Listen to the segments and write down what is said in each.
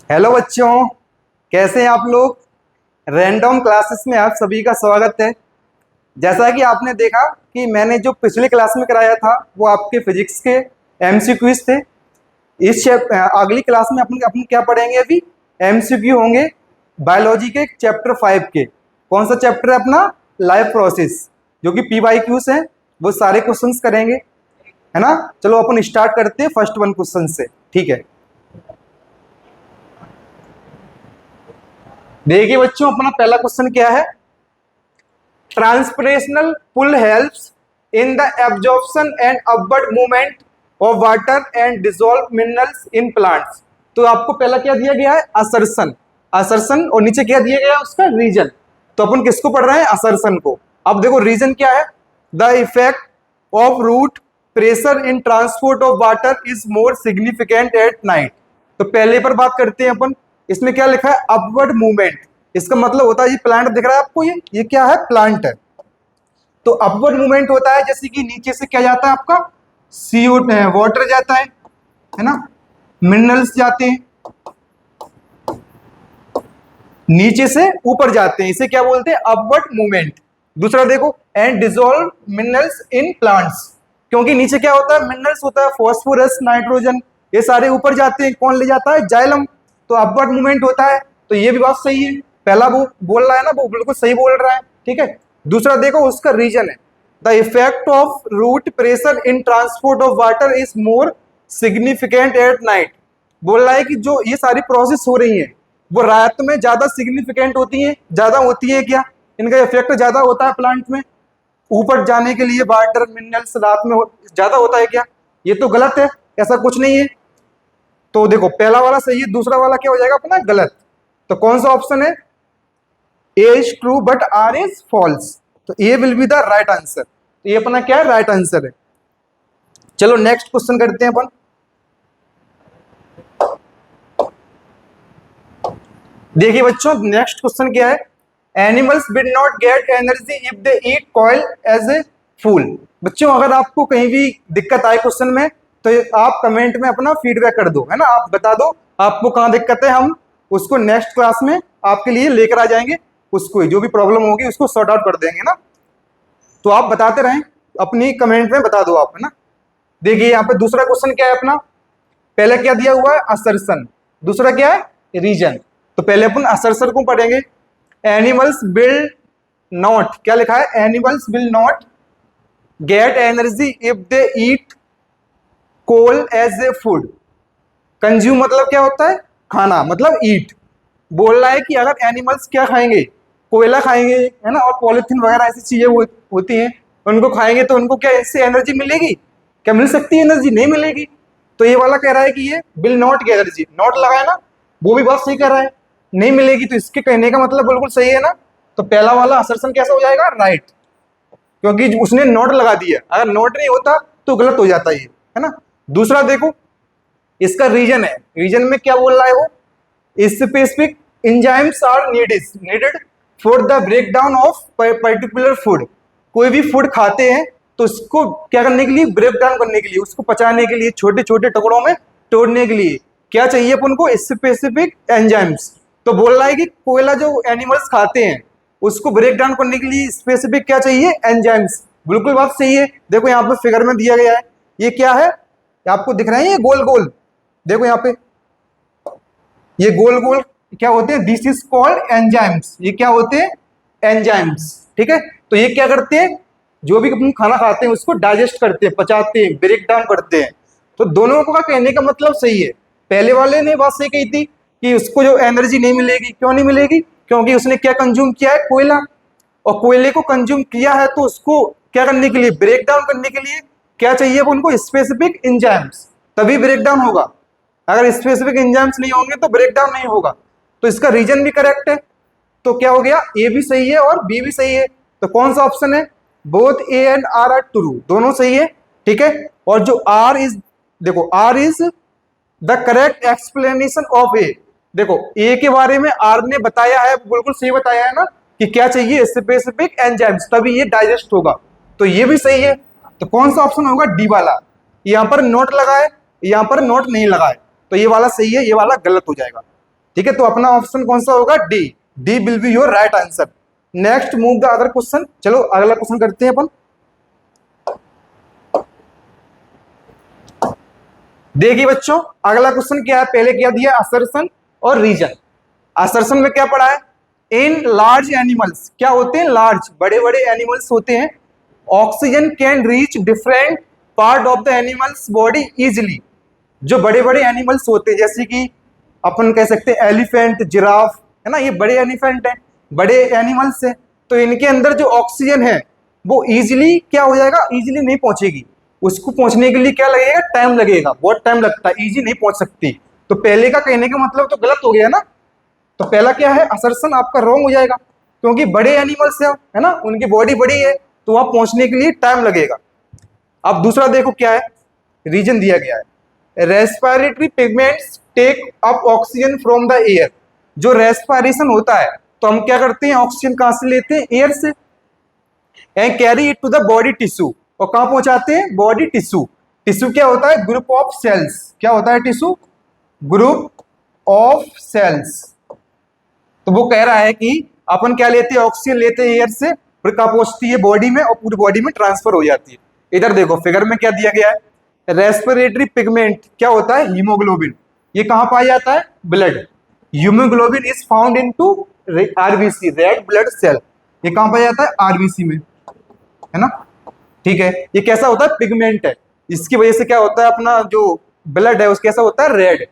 Hello बच्चों, कैसे हैं आप लोग। रैंडम क्लासेस में आप सभी का स्वागत है। जैसा कि आपने देखा कि मैंने जो पिछली क्लास में कराया था वो आपके फिजिक्स के एमसीक्यूज थे। अगली क्लास में अपन अपन क्या पढ़ेंगे। अभी एमसीक्यू होंगे बायोलॉजी के चैप्टर 5 के। कौन सा चैप्टर है अपना? लाइफ प्रोसेस, जो कि PYQs हैं। वो सारे क्वेश्चंस करेंगे, है ना। चलो अपन स्टार्ट करते हैं फर्स्ट वन क्वेश्चन से, ठीक है। देखिए बच्चों, अपना पहला क्वेश्चन क्या है। Transpirational pull helps in the absorption and upward movement of water and dissolve minerals in plants. तो आपको पहला क्या दिया गया है? असर्शन। असर्शन, और नीचे क्या दिया गया है? उसका रीजन। तो अपन किसको पढ़ रहे हैं? असर्शन को। अब देखो रीजन क्या है। The effect of root pressure in transport of water is more significant at night. तो पहले पर बात करते हैं अपन। इसमें क्या लिखा है? Upward movement. इसका मतलब होता है, ये प्लांट दिख रहा है आपको, ये क्या है? प्लांट है। तो अपवर्ड मूवमेंट होता है जैसे कि नीचे से क्या जाता है आपका? CO वाटर जाता है ना, मिनरल्स जाते हैं, नीचे से ऊपर जाते हैं, इसे क्या बोलते हैं? Upward movement. दूसरा देखो, and dissolve minerals in plants. क्योंकि नीचे क्या होता है? मिनरल्स होता है, फॉस्फोरस, नाइट्रोजन, ये सारे ऊपर जाते हैं। कौन ले जाता है? जाइलम। तो अपवर्ड मूवमेंट होता है। तो ये भी बात सही है। पहला वो बोल रहा है ना, वो बिल्कुल सही बोल रहा है, ठीक है। दूसरा देखो, उसका रीजन है the effect of root pressure in transport of water is more significant at night. बोल रहा है कि जो ये सारी प्रोसेस हो रही है वो रात में ज्यादा सिग्निफिकेंट होती है। ज्यादा होती है क्या? इनका इफेक्ट ज्यादा होता है प्लांट में ऊपर जाने के लिए, वाटर मिनरल्स रात में ज्यादा होता है क्या? ये तो गलत है, ऐसा कुछ नहीं है। तो देखो, पहला वाला सही है, दूसरा वाला क्या हो जाएगा अपना? गलत। तो कौन सा ऑप्शन है? A is true but R is false. तो A will be the right answer. तो ये अपना क्या है? राइट आंसर है। चलो नेक्स्ट क्वेश्चन करते हैं अपन। देखिए बच्चों, नेक्स्ट क्वेश्चन क्या है। Animals will not get energy if they eat coal as a food. बच्चों, अगर आपको कहीं भी दिक्कत आए क्वेश्चन में तो आप कमेंट में अपना फीडबैक कर दो, है ना। आप बता दो आपको कहाँ दिक्कत है, हम उसको नेक्स्ट क्लास में आपके लिए लेकर आ जाएंगे। उसको जो भी प्रॉब्लम होगी उसको सॉर्ट आउट कर देंगे ना। तो आप बताते रहें, अपनी कमेंट में बता दो आप, है ना। देखिए यहाँ पे दूसरा क्वेश्चन क्या है अपना। पहले क्या दिया हुआ है? असर्शन। दूसरा क्या है? रीजन। तो पहले अपन असर्शन को पढ़ेंगे। एनिमल्स विल नॉट, क्या लिखा है? Animals will not get energy if they eat coal as a food. Consume मतलब क्या होता है? खाना, मतलब ईट। बोल रहा है कि अगर एनिमल्स क्या खाएंगे? कोयला खाएंगे, है ना, और पॉलिथीन वगैरह ऐसी चीजें होती हैं, उनको खाएंगे तो उनको क्या इससे एनर्जी मिलेगी? क्या मिल सकती है एनर्जी? नहीं मिलेगी। तो ये वाला कह रहा है कि ये will not get energy, not लगा है ना, वो भी बात सही कर रहा है, नहीं मिलेगी। तो इसके कहने का मतलब बिल्कुल सही है ना। तो पहला वाला असर्शन कैसा हो जाएगा? राइट, क्योंकि उसने नॉट लगा दिया। अगर नॉट नहीं होता तो गलत हो जाता है ये, है ना। दूसरा देखो, इसका रीजन है। रीजन में क्या बोल रहा है वो? Specific enzymes are needed for the breakdown of particular food. कोई भी फूड खाते हैं तो उसको क्या करने के लिए? ब्रेक डाउन करने के लिए, उसको पचाने के लिए, छोटे छोटे टुकड़ों में तोड़ने के लिए क्या चाहिए अपन को? Specific enzymes. तो बोल रहा है कि कोयला जो एनिमल्स खाते हैं उसको ब्रेक डाउन करने के लिए स्पेसिफिक क्या चाहिए? एंजाइम्स। बिल्कुल बात सही है। देखो यहाँ पे फिगर में दिया गया है, ये क्या है? आपको दिख रहे हैं ये गोल गोल? देखो यहाँ पे ये गोल गोल क्या होते हैं? This is called enzymes. ये क्या होते हैं? एंजाइम्स, ठीक है। तो ये क्या करते हैं? जो भी हम खाना खाते हैं उसको डाइजेस्ट करते हैं, पचाते हैं, ब्रेक डाउन करते हैं। तो दोनों का कहने का मतलब सही है। पहले वाले ने बात सही कही थी कि उसको जो एनर्जी नहीं मिलेगी। क्यों नहीं मिलेगी? क्योंकि उसने क्या कंज्यूम किया है? कोयला। और कोयले को कंज्यूम किया है तो उसको क्या करने के लिए? ब्रेक डाउन करने के लिए क्या चाहिए उनको? स्पेसिफिक एंजाइम्स, तभी ब्रेक डाउन होगा। अगर स्पेसिफिक एंजाइम्स नहीं होंगे तो ब्रेक डाउन नहीं होगा। तो इसका रीजन भी करेक्ट है। तो क्या हो गया? ए भी सही है और बी भी सही है। तो कौन सा ऑप्शन है? Both A and R are true, दोनों सही है, ठीक है। और जो आर इज, देखो R is the correct explanation of A. देखो ए के बारे में आर ने बताया है, बिल्कुल सही बताया है ना, कि क्या चाहिए? स्पेसिफिक एंजाइम्स, तभी ये डाइजेस्ट होगा। तो ये भी सही है। तो कौन सा ऑप्शन होगा? डी वाला। यहाँ पर नोट लगा है, यहाँ पर नोट नहीं लगा है, तो ये वाला सही है, ये वाला गलत हो जाएगा। ठीक है, तो अपना ऑप्शन कौन सा होगा? D. D will be your right answer. Next move the other question. चलो अगला क्वेश्चन करते हैं अपन। देखिए बच्चों, अगला क्वेश्चन क्या है? पहले क्या दिया? असर्शन और रीजन। असर्शन में क्या पढ़ा है? इन लार्ज एनिमल्स, क्या होते हैं? लार्ज, बड़े बड़े एनिमल्स होते हैं। Oxygen can reach different part of the animals body easily. जो बड़े बड़े एनिमल्स होते हैं, जैसे कि अपन कह सकते हैं एलिफेंट, जिराफ, है ना, ये बड़े एलिफेंट हैं, बड़े एनिमल्स हैं, तो इनके अंदर जो ऑक्सीजन है वो इजिली क्या हो जाएगा? इजिली नहीं पहुंचेगी। उसको पहुंचने के लिए क्या लगेगा? टाइम लगेगा, बहुत टाइम लगता है, इजी नहीं पहुंच सकती। तो पहले का कहने का मतलब तो गलत हो गया ना। तो पहला क्या है? असर्शन आपका रॉन्ग हो जाएगा, क्योंकि बड़े एनिमल्स है ना, उनकी बॉडी बड़ी है, तो वहां पहुंचने के लिए टाइम लगेगा। अब दूसरा देखो क्या है, रीजन दिया गया है, respiratory pigments take up oxygen from the air. जो रेस्पिरेशन होता है तो हम क्या करते हैं? ऑक्सीजन कहां से लेते हैं? एयर से। And carry it to the body tissue, और कहां पहुंचाते हैं? Body tissue. टिश्यू क्या होता है? Group of cells. क्या होता है टिश्यू? Group of sales. तो वो कह रहा है कि अपन क्या लेते हैं? ऑक्सीजन लेते हैं एयर से, फिर कहां पहुंचती है? बॉडी में, और पूरी बॉडी में ट्रांसफर हो जाती है। इधर देखो फिगर में क्या दिया गया है, रेस्पिरेटरी पिगमेंट क्या होता है? हीमोग्लोबिन। ये कहां पाया जाता है? Blood. Haemoglobin is found in to RBC, red blood cell. ये कहां पाया जाता है? आरबीसी में, है ना। ठीक है, ये कैसा होता है? पिगमेंट है। इसकी वजह से क्या होता है? अपना जो ब्लड है उसका कैसा होता है? Red.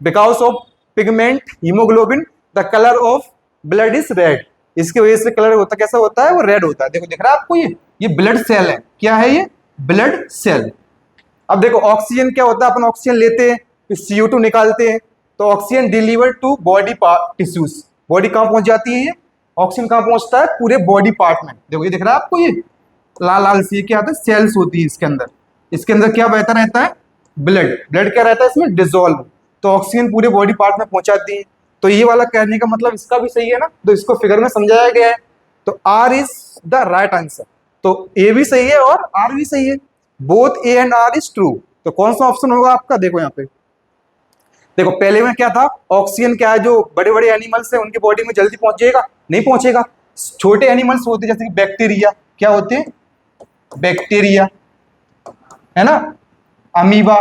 Because of pigment haemoglobin the colour of blood is red. इसकी वजह से कलर होता कैसा होता है? वो रेड होता है। देखो दिख रहा है आपको, ये ब्लड सेल है। क्या है ये? Blood cell. अब देखो ऑक्सीजन क्या होता है? अपन ऑक्सीजन लेते हैं, फिर CO2 निकालते हैं, तो oxygen deliver to body tissues. Body कहां पहुंच जाती है? ये ऑक्सीजन कहां पहुंचता है? पूरे बॉडी पार्ट में। देखो ये दिख रहा है आपको, ये लाल लाल सी क्या होता है? सेल्स होती है इसके अंदर। इसके अंदर क्या बहता रहता है? ब्लड। ब्लड क्या रहता है इसमें? डिजोल्व। तो ऑक्सीजन पूरे बॉडी पार्ट में पहुंचाती है। तो ये वाला कहने का मतलब इसका भी सही है ना, तो इसको फिगर में समझाया गया है। तो R is the right answer. तो ए भी सही है और आर भी सही है। Both A and R is true. तो कौन सा ऑप्शन होगा आपका? देखो यहाँ पे, देखो पहले में क्या था? ऑक्सीजन क्या है? जो बड़े बड़े एनिमल्स है उनकी बॉडी में जल्दी पहुंच जाएगा? नहीं पहुंचेगा। छोटे एनिमल्स होते हैं जैसे कि बैक्टीरिया, क्या होते हैं? बैक्टीरिया, है ना, अमीबा,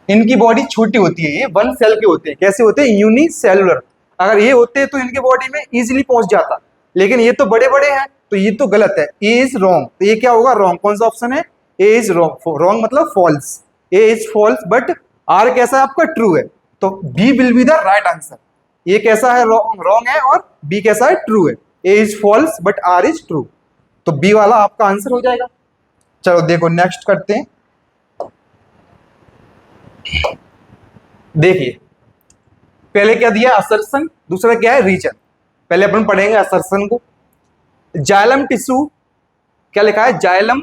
इनकी बॉडी छोटी होती है, ये वन सेल के होते हैं। कैसे होते हैं? यूनिसेलुलर। अगर ये होते तो इनके बॉडी में इजीली पहुंच जाता, लेकिन ये तो बड़े बड़े हैं, तो ये तो गलत है। A is wrong. तो ये क्या होगा? रॉन्ग। कौन सा ऑप्शन है? A is wrong. रॉन्ग मतलब false. A is false, but R कैसा है आपका? ट्रू है। तो B will be the right answer. ये कैसा है? रॉन्ग है, और बी कैसा है? ट्रू है। A is false but R is true. तो बी वाला आपका आंसर हो जाएगा। चलो देखो नेक्स्ट करते हैं। देखिए पहले क्या दिया? असर्शन, दूसरा क्या है? रीजन। पहले अपन पढ़ेंगे असर्शन को। जाइलम टिश्यू, क्या लिखा है? जाइलम,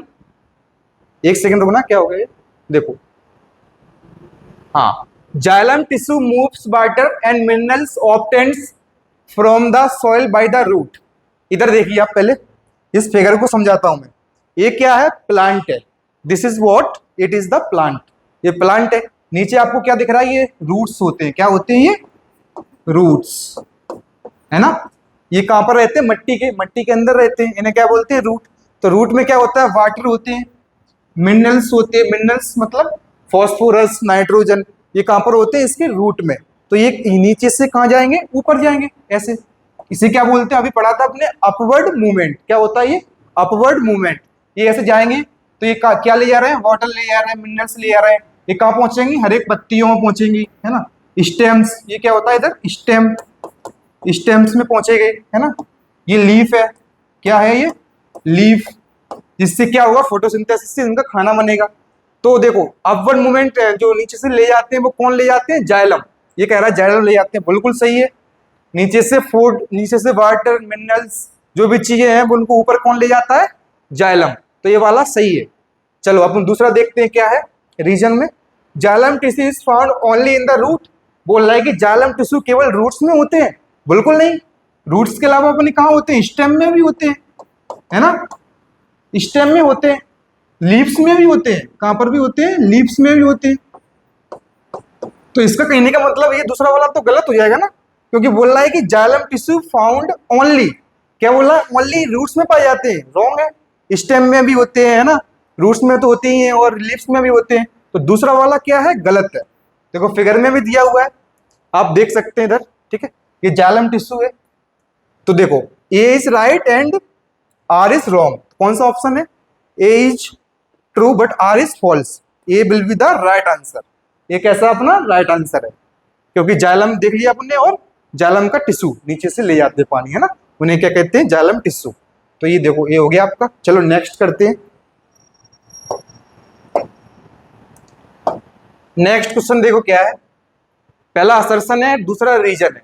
एक सेकंड रुकना, क्या हो गया? देखो, हाँ, xylem tissue moves water and minerals obtains from the soil by the root. इधर देखिए आप, पहले इस फिगर को समझाता हूं मैं। ये क्या है? प्लांट है। This is what? It is the plant. ये प्लांट है। नीचे आपको क्या दिख रहा है? ये रूट्स होते हैं। क्या होते हैं ये? रूट्स, है ना। ये कहां पर रहते हैं? मट्टी के अंदर रहते हैं। इन्हें क्या बोलते हैं? रूट। तो रूट में क्या होता है? वाटर होते हैं, मिनरल्स होते हैं। मिनरल्स मतलब फॉस्फोरस, नाइट्रोजन, ये कहां पर होते हैं? इसके रूट में। तो ये नीचे से कहां जाएंगे? ऊपर जाएंगे ऐसे। इसे क्या बोलते हैं? अभी पढ़ा था अपने, अपवर्ड मूवमेंट। क्या होता है ये? Upward movement. ये ऐसे जाएंगे तो ये क्या ले जा रहे हैं? वाटर ले जा रहे हैं, मिनरल्स ले जा रहे हैं। ये कहां पहुंचेंगी? हर एक पत्तियों में पहुंचेंगी, है ना। स्टेम्स, ये क्या होता है इधर? स्टेम, स्टेम्स में पहुंचेंगे, है ना। ये लीफ है। क्या है ये? लीफ। जिससे क्या होगा? फोटोसिंथेसिस से इनका खाना बनेगा। तो देखो अपवर्ड मूवमेंट जो नीचे से ले जाते हैं वो कौन ले जाते हैं? जाइलम। ये कह रहा है जाइलम ले जाते हैं, बिल्कुल सही है। नीचे से फूड, नीचे से वाटर, मिनरल्स, जो भी चीजें हैं उनको ऊपर कौन ले जाता है? जाइलम। तो ये वाला सही है। चलो अपन दूसरा देखते हैं क्या है रीजन में। Xylem tissue is found only in the root. बोल रहा है कि जाइलम टिश्यू केवल रूट्स में होते हैं? बिल्कुल नहीं। रूट्स के अलावा अपने कहाँ होते हैं? स्टेम में भी होते हैं, है ना। स्टेम में होते हैं, लीव्स में भी होते हैं। कहां पर भी होते हैं? लीव्स में भी होते हैं। तो इसका कहने का मतलब ये दूसरा वाला तो गलत हो जाएगा ना, क्योंकि बोल रहा है कि जाइलम टिश्यू फाउंड ओनली, क्या बोल रहा है, ओनली रूट्स में पाए जाते हैं। रॉन्ग है, स्टेम में भी होते हैं, है ना, रूट्स में तो होते ही हैं और लीव्स में भी होते हैं। तो दूसरा वाला क्या है, गलत है। देखो फिगर में भी दिया हुआ है, आप देख सकते हैं इधर, ठीक है, ये जाइलम टिश्यू है। तो देखो A is right and R is wrong. कौन सा ऑप्शन है, A is true but R is false. A will be the right answer. ये कैसा अपना राइट आंसर है, क्योंकि जाइलम देख लिया अपने, और जाइलम का टिश्यू नीचे से ले जाते पानी, है ना, उन्हें क्या कहते हैं, जाइलम टिश्यू। तो ये देखो ये हो गया आपका। चलो नेक्स्ट करते हैं। नेक्स्ट क्वेश्चन देखो क्या है, पहला असर्शन है, दूसरा रीजन है।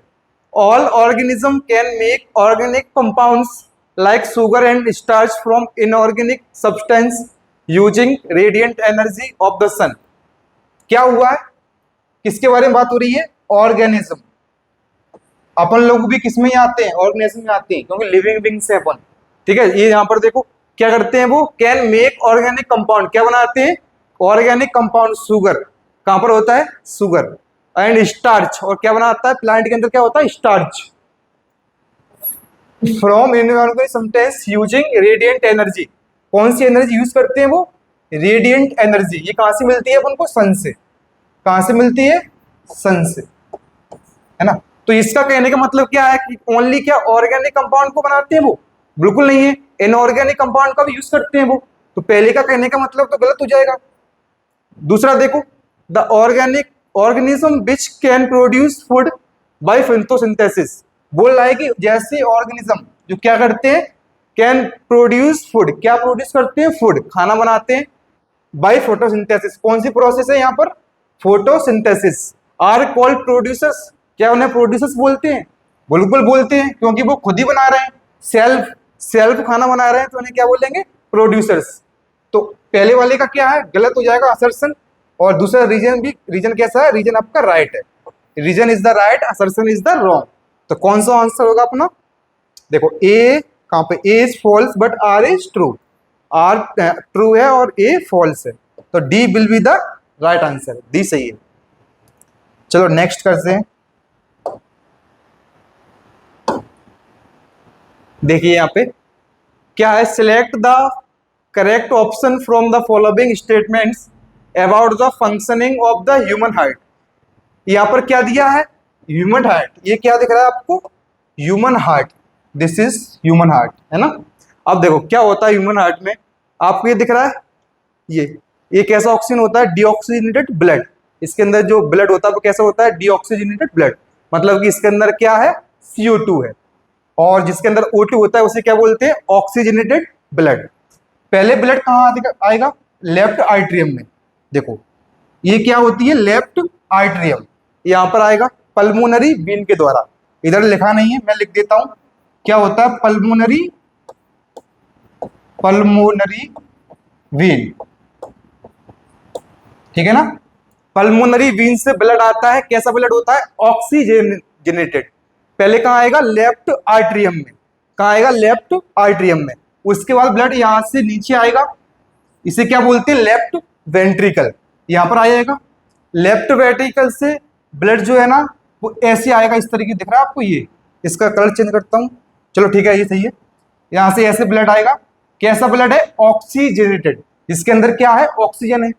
All organism can make organic compounds like sugar and starch from inorganic substance using radiant energy of the sun. क्या हुआ है, किसके बारे में बात हो रही है, ऑर्गेनिज्म। अपन लोग भी किस में ही आते हैं, ऑर्गेनिज्म में आते हैं, क्योंकि लिविंग बीइंग्स है अपन, ठीक है। ये यहाँ पर देखो क्या करते हैं, वो कैन मेक ऑर्गेनिक कंपाउंड, क्या बनाते हैं, ऑर्गेनिक कंपाउंड। शुगर कहां पर होता है, शुगर, एंड स्टार्च, और क्या बनाता है, प्लांट के अंदर क्या होता है, starch, from inorganic substance using radiant energy. कौन सी एनर्जी यूज करते हैं वो, रेडिएंट एनर्जी। ये कहां से मिलती है अपन को, सन से। कहां से मिलती है, सन से, है ना। तो इसका कहने का मतलब क्या है कि ओनली क्या ऑर्गेनिक कंपाउंड को बनाते हैं वो, बिल्कुल नहीं है, इनऑर्गेनिक कंपाउंड का भी यूज करते हैं वो। तो पहले का कहने का मतलब तो गलत हो जाएगा। दूसरा देखो, the organic organism which can produce food by photosynthesis. बोल रहा है कि जैसे ऑर्गेनिज्म जो क्या करते हैं, कैन प्रोड्यूस फूड, क्या प्रोड्यूस करते हैं, फूड, खाना बनाते हैं, बाय फोटोसिंथेसिस। कौन सी प्रोसेस है यहाँ पर, फोटोसिंथेसिस। आर कॉल्ड प्रोड्यूसर्स, क्या उन्हें प्रोड्यूसर्स बोलते हैं, बिल्कुल बोलते हैं, क्योंकि वो खुद ही बना रहे हैं, सेल्फ सेल्फ खाना बना रहे हैं, तो उन्हें क्या बोलेंगे, प्रोड्यूसर्स। तो पहले वाले का क्या है, गलत हो जाएगा असर्शन। और दूसरा रीजन भी, रीजन कैसा है, रीजन आपका राइट है, reason is the right, assertion is the wrong. तो कौन सा आंसर होगा अपना, देखो ए कहां पे, A is false but R is true. R true है और ए फॉल्स है, तो D will be the right answer, D सही है। चलो नेक्स्ट करते हैं। देखिए यहाँ पे क्या है, select the correct option from the following statements about the functioning of the human heart. यहाँ पर क्या दिया है, ह्यूमन हार्ट। ये क्या दिख रहा है आपको, human heart, this is human heart, है ना। अब देखो क्या होता है ह्यूमन हार्ट में, आपको ये दिख रहा है, ये कैसा ऑक्सीजन होता है, डीऑक्सीजनेटेड ब्लड। इसके अंदर जो ब्लड होता है वो कैसा होता है, डीऑक्सीजनेटेड ब्लड, मतलब कि इसके अंदर क्या है, CO2 है। और जिसके अंदर O2 होता है उसे क्या बोलते हैं, ऑक्सीजनेटेड ब्लड। पहले ब्लड कहाँ आएगा, लेफ्ट आर्टरियम में। देखो ये क्या होती है, लेफ्ट आर्टरियम, यहाँ पर आएगा पल्मोनरी वेन के द्वारा। इधर लिखा नहीं है, मैं लिख देता हूं, क्या होता है, पल्मोनरी वेन, ठीक है ना। पल्मोनरी वेन से ब्लड आता है, कैसा ब्लड होता है, ऑक्सीजनेटेड। पहले कहाँ आएगा, लेफ्ट आर्टरियम में। कहाँ आएगा, लेफ्ट आर्टरियम में। उसके बाद ब्लड यहां से नीचे आएगा, इसे क्या बोलते हैं, लेफ्ट वेंट्रिकल, यहां पर आ जाएगा। लेफ्ट वेंट्रिकल से ब्लड जो है ना वो ऐसे आएगा, इस तरीके दिख रहा है आपको, ये इसका कलर चेंज करता हूं, चलो ठीक है, ये सही है। यहां से ऐसे ब्लड आएगा, कैसा ब्लड है, ऑक्सीजनेटेड, इसके अंदर क्या है, ऑक्सीजन है।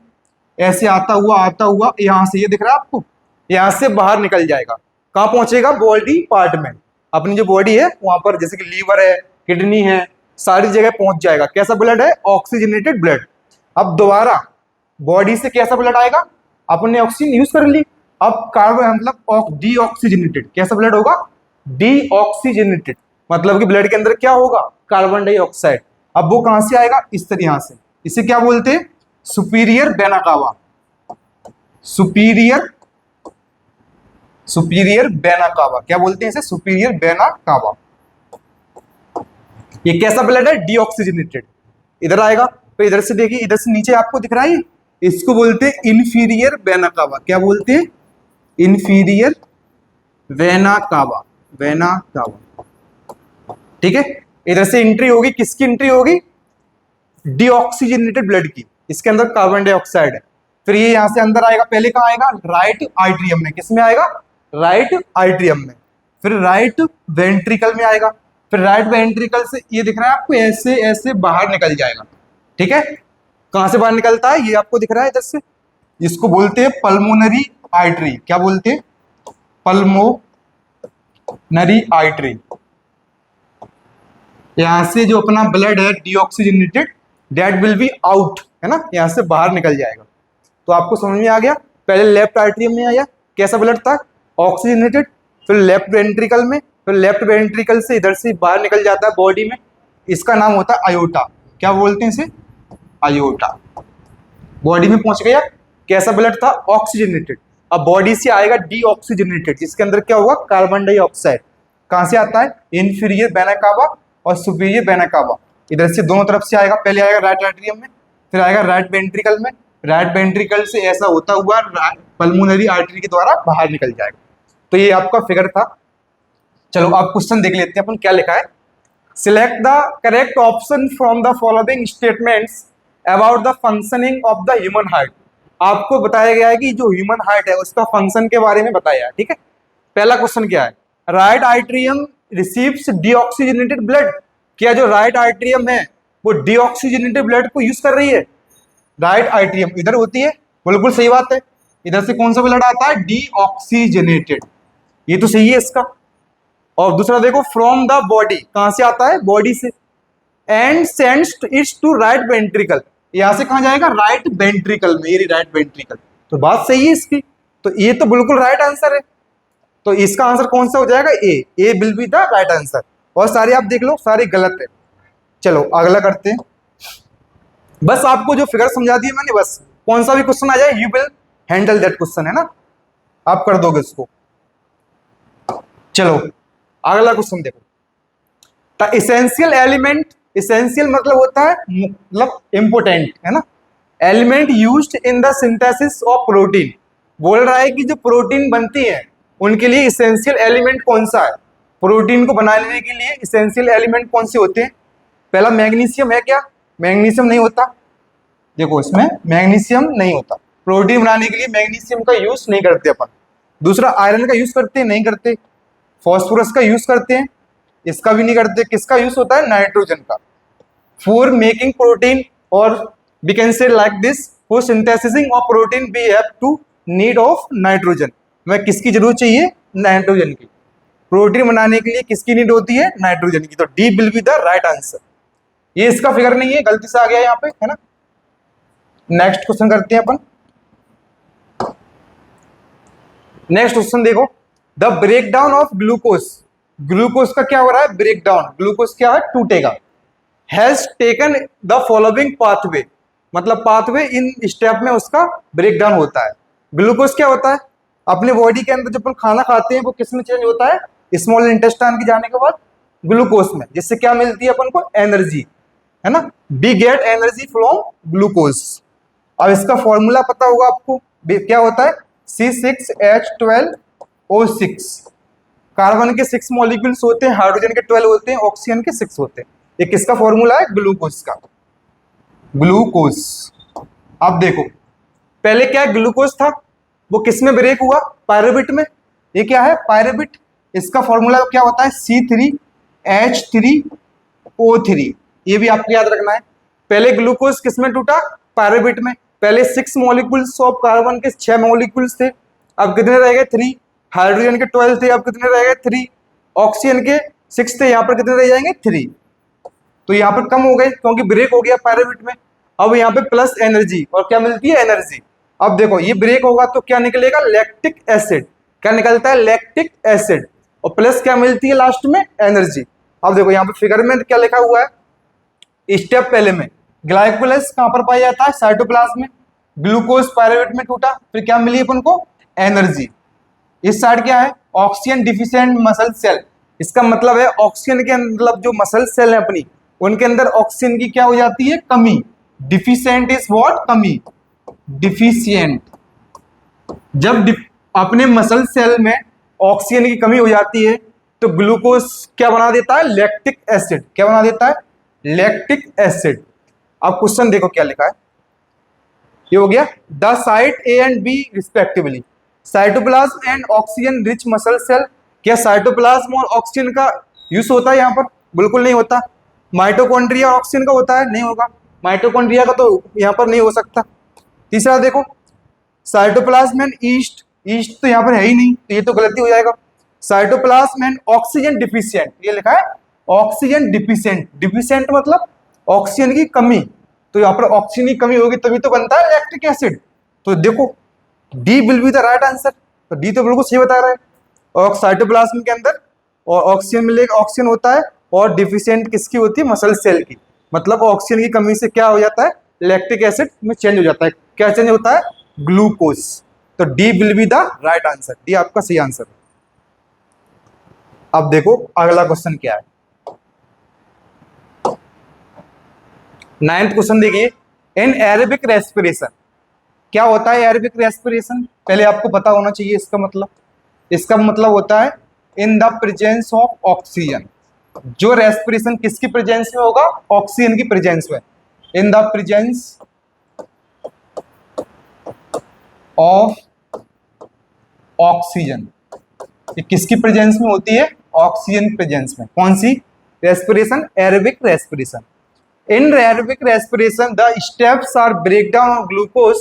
ऐसे आता हुआ यहां से, ये दिख रहा है आपको, यहां से बाहर निकल जाएगा, कहां पहुंचेगा, बॉडी पार्ट में। अपनी जो बॉडी है वहां पर, जैसे कि लीवर है, किडनी है, सारी जगह पहुंच जाएगा। कैसा ब्लड है, ऑक्सीजनेटेड ब्लड। अब दोबारा बॉडी से कैसा ब्लड आएगा, अपने ऑक्सीजन यूज कर ली, अब कार्बन मतलब डीऑक्सीजनेटेड, कैसा ब्लड होगा, डीऑक्सीजनेटेड, मतलब कि ब्लड के अंदर क्या होगा, कार्बन डाइऑक्साइड। अब वो कहां से आएगा, इस तरह से, इसे क्या बोलते हैं, superior vena cava, superior vena cava, क्या बोलते हैं इसे, सुपीरियर वेना कावा। ये कैसा ब्लड है, डीऑक्सीजनेटेड, इधर आएगा। तो इधर से देखिए, इधर से नीचे आपको दिख रहा है, इसको बोलते हैं इन्फीरियर वेना कावा। क्या बोलते हैं, inferior vena cava, vena cava, ठीक है। इधर से एंट्री होगी, किसकी एंट्री होगी, डीऑक्सीजनेटेड ब्लड की, इसके अंदर कार्बन डाइऑक्साइड है। फिर ये यहाँ से अंदर आएगा, पहले कहाँ आएगा, राइट आइट्रियम में। किस में आएगा, राइट आइट्रियम में। फिर राइट वेंट्रिकल में आएगा। फिर राइट वेंट्रिकल से ये दिख रहा है आपको, ऐसे ऐसे बाहर निकल जाएगा। ठीक है, कहां से बाहर निकलता है, ये आपको दिख रहा है इधर से। इसको बोलते हैं पल्मोनरी आर्टरी। क्या बोलते हैं, पल्मोनरी आर्टरी। यहां से जो अपना ब्लड है deoxygenated, that will be out, है ना, यहां से बाहर निकल जाएगा। तो आपको समझ में आ गया। पहले लेफ्ट आर्टरियम में आया, कैसा ब्लड था, ऑक्सीजनेटेड। फिर लेफ्ट वेंट्रिकल में, फिर लेफ्ट वेंट्रिकल से इधर से बाहर निकल जाता है बॉडी में। इसका नाम होता है आयोटा। क्या बोलते हैं इसे, आयोटा। बॉडी में पहुंच गया, कैसा ब्लड था, ऑक्सीजनेटेड। अब बॉडी से आएगा डीऑक्सीजनेटेड, जिसके अंदर क्या होगा, कार्बन डाइऑक्साइड। कहां से आता है, इंफीरियर वेना कावा और सुपीरियर वेना कावा। इधर से दोनों तरफ से आएगा। पहले आएगा राइट आर्टरियम में, फिर आएगा राइट वेंट्रिकल में। राइट वेंट्रिकल से ऐसा होता हुआ पल्मोनरी आर्टरी के द्वारा बाहर निकल जाएगा। तो ये आपका फिगर था। चलो आप क्वेश्चन देख लेते हैं अपन क्या लिखा है। Select the correct option from the following statements about the functioning of the human heart. आपको बताया गया है कि जो ह्यूमन हार्ट है उसका फंक्शन के बारे में बताया है। ठीक है, पहला क्वेश्चन क्या है, right atrium receives deoxygenated blood. क्या जो राइट आर्टरियम है वो डीऑक्सीजनेटेड ब्लड को यूज कर रही है। राइट आर्टरियम इधर होती है, बिल्कुल सही बात है। इधर से कौन सा ब्लड आता है, डीऑक्सीजनेटेड, ये तो सही है इसका। और दूसरा देखो, फ्रॉम द बॉडी, कहां से आता है, बॉडी से। And sends its to right ventricle, यहां से कहां जाएगा, राइट वेंट्रिकल में, ये राइट वेंट्रिकल। तो बात सही है इसकी, तो ये तो बिल्कुल राइट आंसर है। तो इसका आंसर कौन सा हो जाएगा, A will be the right answer. और सारे आप देख लो, सारे गलत है। चलो अगला करते हैं। बस आपको जो फिगर समझा दिए मैंने, बस कौन सा भी क्वेश्चन आ जाए you will handle that question, है ना, आप कर दोगे इसको। चलो अगला क्वेश्चन देखो। द इसेंशियल एलिमेंट, इसेंशियल मतलब होता है मतलब इंपोर्टेंट, है ना, element used in the synthesis of protein. बोल रहा है कि जो प्रोटीन बनती है उनके लिए इसेंशियल एलिमेंट कौन सा है, प्रोटीन को बनाने के लिए इसेंशियल एलिमेंट कौन से होते हैं। पहला मैग्नीशियम है क्या, मैग्नीशियम नहीं होता। देखो इसमें मैग्नीशियम नहीं होता, प्रोटीन बनाने के लिए मैग्नीशियम का यूज नहीं करते अपन। दूसरा आयरन का यूज करते हैं, नहीं करते। फॉस्फोरस का यूज करते हैं, इसका भी नहीं करते। किसका यूज होता है, नाइट्रोजन का। फॉर मेकिंग प्रोटीन, और we can say like this, for synthesising of protein we have to need of nitrogen. हमें किसकी जरूरत चाहिए, नाइट्रोजन की। प्रोटीन बनाने के लिए किसकी नीड होती है, नाइट्रोजन की। तो D will be the right answer. ये इसका फिगर नहीं है, गलती से आ गया यहाँ पे, है ना। नेक्स्ट क्वेश्चन करते हैं अपन। नेक्स्ट क्वेश्चन देखो, the breakdown of glucose. Glucose का क्या हो रहा है, ब्रेकडाउन। ग्लूकोज क्या है, टूटेगा। Has taken the following pathway, मतलब पाथवे इन स्टेप में उसका ब्रेकडाउन होता है। ग्लूकोज क्या होता है, अपने बॉडी के अंदर जब अपन खाना खाते हैं वो किस में चेंज होता है, स्मॉल इंटेस्टाइन के जाने के बाद ग्लूकोज में, जिससे क्या मिलती है अपन को, एनर्जी, है ना। We get energy from glucose. अब इसका फॉर्मूला पता होगा आपको, क्या होता है, C6H12O6। कार्बन के 6 मॉलिक्यूल्स होते हैं, हाइड्रोजन के 12 होते हैं, ऑक्सीजन के 6 होते हैं। ये किसका फॉर्मूला है, ग्लूकोज का, ग्लूकोज। अब देखो पहले क्या ग्लूकोज था, वो किस में ब्रेक हुआ, पायरुवेट में। ये क्या है, पायरुवेट। इसका फॉर्मूला क्या होता है, C3H3O3। ये भी आपको याद रखना है। पहले ग्लूकोज किस में टूटा, पायरुवेट में। पहले 6 मॉलिक्यूल्स ऑफ कार्बन के 6 मॉलिक्यूल्स थे, अब कितने रह गए, 3। हाइड्रोजन के 12 थे, अब कितने रह गए, 3। ऑक्सीजन के 6 थे, यहाँ पर कितने रह जाएंगे, 3। तो यहाँ पर कम हो गए क्योंकि ब्रेक हो गया पायरुवेट में। अब यहाँ पे प्लस एनर्जी, और क्या मिलती है, एनर्जी। अब देखो ये ब्रेक होगा तो क्या निकलेगा, लैक्टिक एसिड। क्या निकलता है, लैक्टिक एसिड। और प्लस क्या मिलती है लास्ट में, एनर्जी। अब देखो यहाँ पे फिगर में क्या लिखा हुआ है, स्टेप पहले में ग्लाइकोलाइसिस कहां पर पाया जाता है, साइटोप्लाज्म में। ग्लूकोज पायरुवेट में टूटा, फिर क्या मिली अपन को, एनर्जी। इस साइड क्या है, ऑक्सीजन डिफिशिएंट मसल सेल। इसका मतलब है ऑक्सीजन के मतलब जो मसल सेल है अपनी, उनके अंदर ऑक्सीजन की क्या हो जाती है, कमी। डिफिशिएंट इज व्हाट, कमी, डिफिशिएंट। जब अपने मसल सेल में ऑक्सीजन की कमी हो जाती है तो ग्लूकोज क्या बना देता है, लैक्टिक एसिड। क्या बना देता है, लैक्टिक एसिड। अब क्वेश्चन देखो क्या लिखा है, ये हो गया the site A and B respectively. Cytoplasm and oxygen rich muscle cell, क्या साइटोप्लाज्म और ऑक्सीजन का यूज होता है यहाँ पर? बिल्कुल नहीं होता। माइटोकॉन्ड्रिया ऑक्सीजन का होता है? नहीं होगा। माइटोकॉन्ड्रिया का तो यहाँ पर नहीं हो सकता। तीसरा देखो, साइटोप्लाज्म एंड ईस्ट, ईस्ट तो यहाँ पर है ही नहीं, तो ये तो गलती हो जाएगा। साइटोप्लाज्म एंड ऑक्सीजन डिफिशिएंट, ये लिखा है ऑक्सीजन डिफिशिएंट, डिफिशिएंट मतलब ऑक्सीजन की कमी, तो यहाँ पर ऑक्सीजन की कमी होगी तभी तो बनता है लैक्टिक एसिड। तो देखो D will be the right answer, तो डी तो बिल्कुल सही बता रहा है। और साइटोप्लाज्म के अंदर और ऑक्सीजन मिलेगा, ऑक्सीजन होता है, और डिफिशिएंट किसकी होती है? मसल सेल की, मतलब ऑक्सीजन की कमी से क्या हो जाता है? लैक्टिक एसिड में चेंज हो जाता है। क्या चेंज होता है? ग्लूकोज। तो D will be the right answer, D आपका सही आंसर है। अब देखो अगला क्वेश्चन क्या है। 9th क्वेश्चन देखिए, इन एरोबिक रेस्पिरेशन, क्या होता है एरोबिक रेस्पिरेशन? पहले आपको पता होना चाहिए इसका मतलब। इसका मतलब होता है in the presence of oxygen. जो रेस्पिरेशन किसकी प्रेजेंस में होगा? ऑक्सीजन की प्रेजेंस में। In the presence of oxygen, ये किसकी प्रेजेंस में होती है? ऑक्सीजन प्रेजेंस में। कौन सी respiration? Aerobic respiration. In aerobic respiration the steps are breakdown of glucose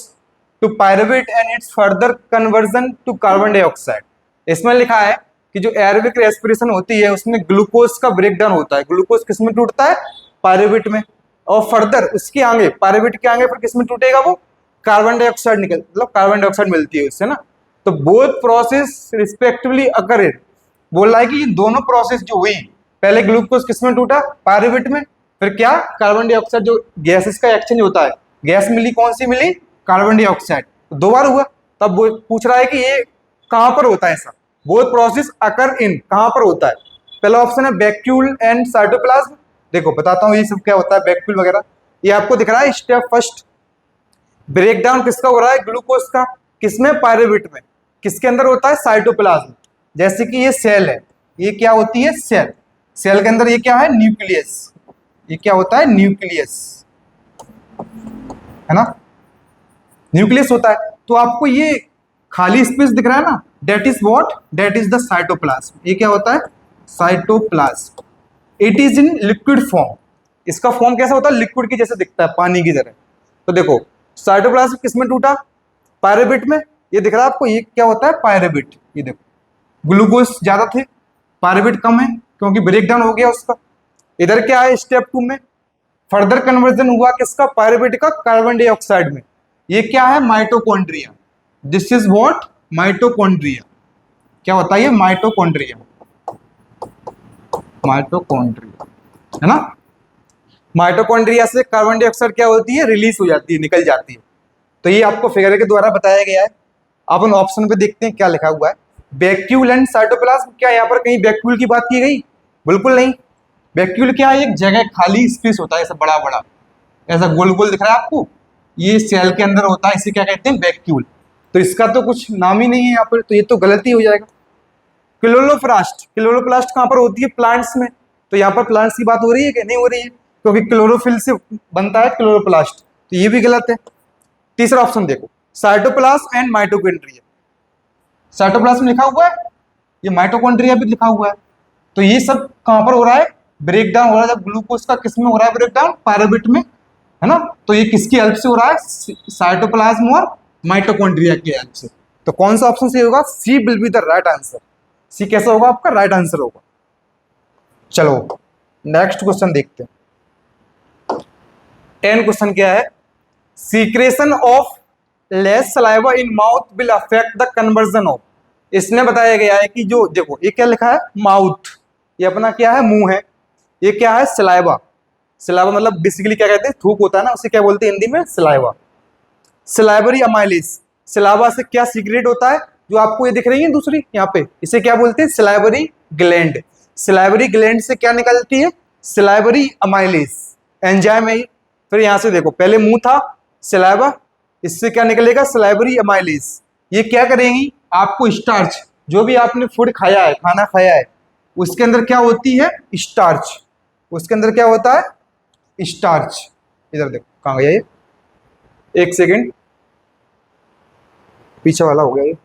to pyruvate and its further conversion to carbon dioxide. इसमें लिखा है कि जो एरोबिक रेस्पिरेशन होती है उसमें ग्लूकोज का ब्रेकडाउन होता है। ग्लूकोज किस में टूटता है? पायरुवेट में, और फर्दर उसके आगे, पायरुवेट के आगे फिर किस में टूटेगा? वो कार्बन डाइऑक्साइड निकल, मतलब कार्बन डाइऑक्साइड मिलती है उससे ना। तो बोथ प्रोसेस रिस्पेक्टिवली अकरेड, बोल रहा है कि ये दोनों प्रोसेस जो हुई, पहले ग्लूकोज किस में टूटा? पायरुवेट में, फिर क्या? कार्बन डाइऑक्साइड, जो गैसेस का एक्सचेंज होता है, गैस मिली, कौन सी मिली? Carbon dioxide. तो 2 बार हुआ। तब वो पूछ रहा है कि ये कहां पर होता है ऐसा? बोथ प्रोसेस अकर इन, कहां पर होता है? पहला ऑप्शन है वैक्यूल एंड साइटोप्लाज्म। देखो बताता हूँ ये सब क्या होता है वैक्यूल वगैरह। ये आपको दिख रहा है स्टेप फर्स्ट, ब्रेकडाउन किसका हो रहा है? ग्लूकोज का। किसमें? पायरुवेट में। किसके अंदर होता है? साइटोप्लाज्म। जैसे कि ये सेल है, ये क्या होती है? सेल। सेल के अंदर ये क्या है? न्यूक्लियस। ये क्या होता है? न्यूक्लियस, है ना, न्यूक्लियस होता है। तो आपको ये खाली स्पेस दिख रहा है ना, that is what? That is the cytoplasm. ये क्या होता है? Cytoplasm. It is in liquid form. इसका फॉर्म कैसा होता है? लिक्विड की जैसे दिखता है, पानी की तरह। तो देखो साइटोप्लाज्म किस में टूटा? पायरुवेट में। ये दिख रहा है आपको, ये क्या होता है? पायरुवेट। ये देखो ग्लूकोज ज्यादा थे, पायरुवेट कम है, क्योंकि ब्रेकडाउन हो गया उसका। इधर क्या है? स्टेप 2 में फर्दर कन्वर्जन हुआ किसका? पायरुवेट का कार्बन डाइऑक्साइड में। ये क्या है? Mitochondria. This is what? Mitochondria. क्या होता है ये? माइटोकॉन्ड्रिया। माइटोकॉन्ड्रिया, है ना। माइटोकॉन्ड्रिया से कार्बन डाइऑक्साइड क्या होती है? रिलीज हो जाती है, निकल जाती है। तो ये आपको फिगर के द्वारा बताया गया है। अपन ऑप्शन पे देखते हैं क्या लिखा हुआ है। वैक्यूल एंड साइटोप्लाज्म, क्या यहाँ पर कहीं वैक्यूल की बात की गई? बिल्कुल नहीं। वैक्यूल क्या है? एक जगह खाली स्पेस होता है, ऐसा बड़ा बड़ा, ऐसा गोल गोल दिख रहा है आपको, ये सेल के अंदर होता है, इसे क्या कहते हैं? वैक्यूल। तो इसका तो कुछ नाम ही नहीं है यहाँ पर, तो ये तो गलती हो जाएगा। क्लोरोप्लास्ट, क्लोरोप्लास्ट कहाँ पर होती है? प्लांट्स में। तो यहाँ पर प्लांट्स की बात हो रही है कि नहीं हो रही है? क्योंकि क्लोरोफिल से बनता है क्लोरोप्लास्ट, तो ये भी गलत है। तीसरा ऑप्शन देखो, साइटोप्लाज्म एंड माइटोकॉन्ड्रिया। साइटोप्लाज्म लिखा हुआ है, ये माइटोकॉन्ड्रिया भी लिखा हुआ है। तो ये सब कहां पर हो रहा है? ब्रेकडाउन हो रहा है। जब ग्लूकोज का किस में हो रहा है ब्रेकडाउन? पायरुवेट में, है ना। तो ये किसकी हेल्प से हो रहा है? साइटोप्लाज्म और माइटोकॉन्ड्रिया की हेल्प से। तो कौन सा ऑप्शन सही होगा? C will be the right answer. C कैसा होगा? आपका राइट आंसर होगा। चलो नेक्स्ट क्वेश्चन देखते हैं। 10 क्वेश्चन क्या है? Secretion of less saliva in mouth will affect the conversion of. इसमें बताया गया है कि जो देखो ये क्या लिखा है? माउथ, ये अपना क्या है? मुंह है। ये क्या है? सलाइवा। सलाइवा मतलब बेसिकली क्या कहते हैं? थूक होता है ना, उसे क्या बोलते हैं हिंदी में? सलाइवा। सलाइवरी अमाइलेज, सलाइवा से क्या सीक्रेट होता है? जो आपको ये दिख रही है दूसरी यहाँ पे, इसे क्या बोलते हैं? Salivary gland. सलाइवरी ग्लैंड से क्या निकलती है? सलाइवरी अमाइलेज एंजाइम है। फिर यहाँ से देखो, पहले मुंह था, सलाइवा, इससे क्या निकलेगा? Salivary amylase. ये क्या करेंगी? आपको स्टार्च, जो भी आपने फूड खाया है, खाना खाया है, उसके अंदर क्या होती है? स्टार्च। उसके अंदर क्या होता है? स्टार्च। इधर देखो कहाँ गया ये, एक सेकेंड, पीछे वाला हो गया ये।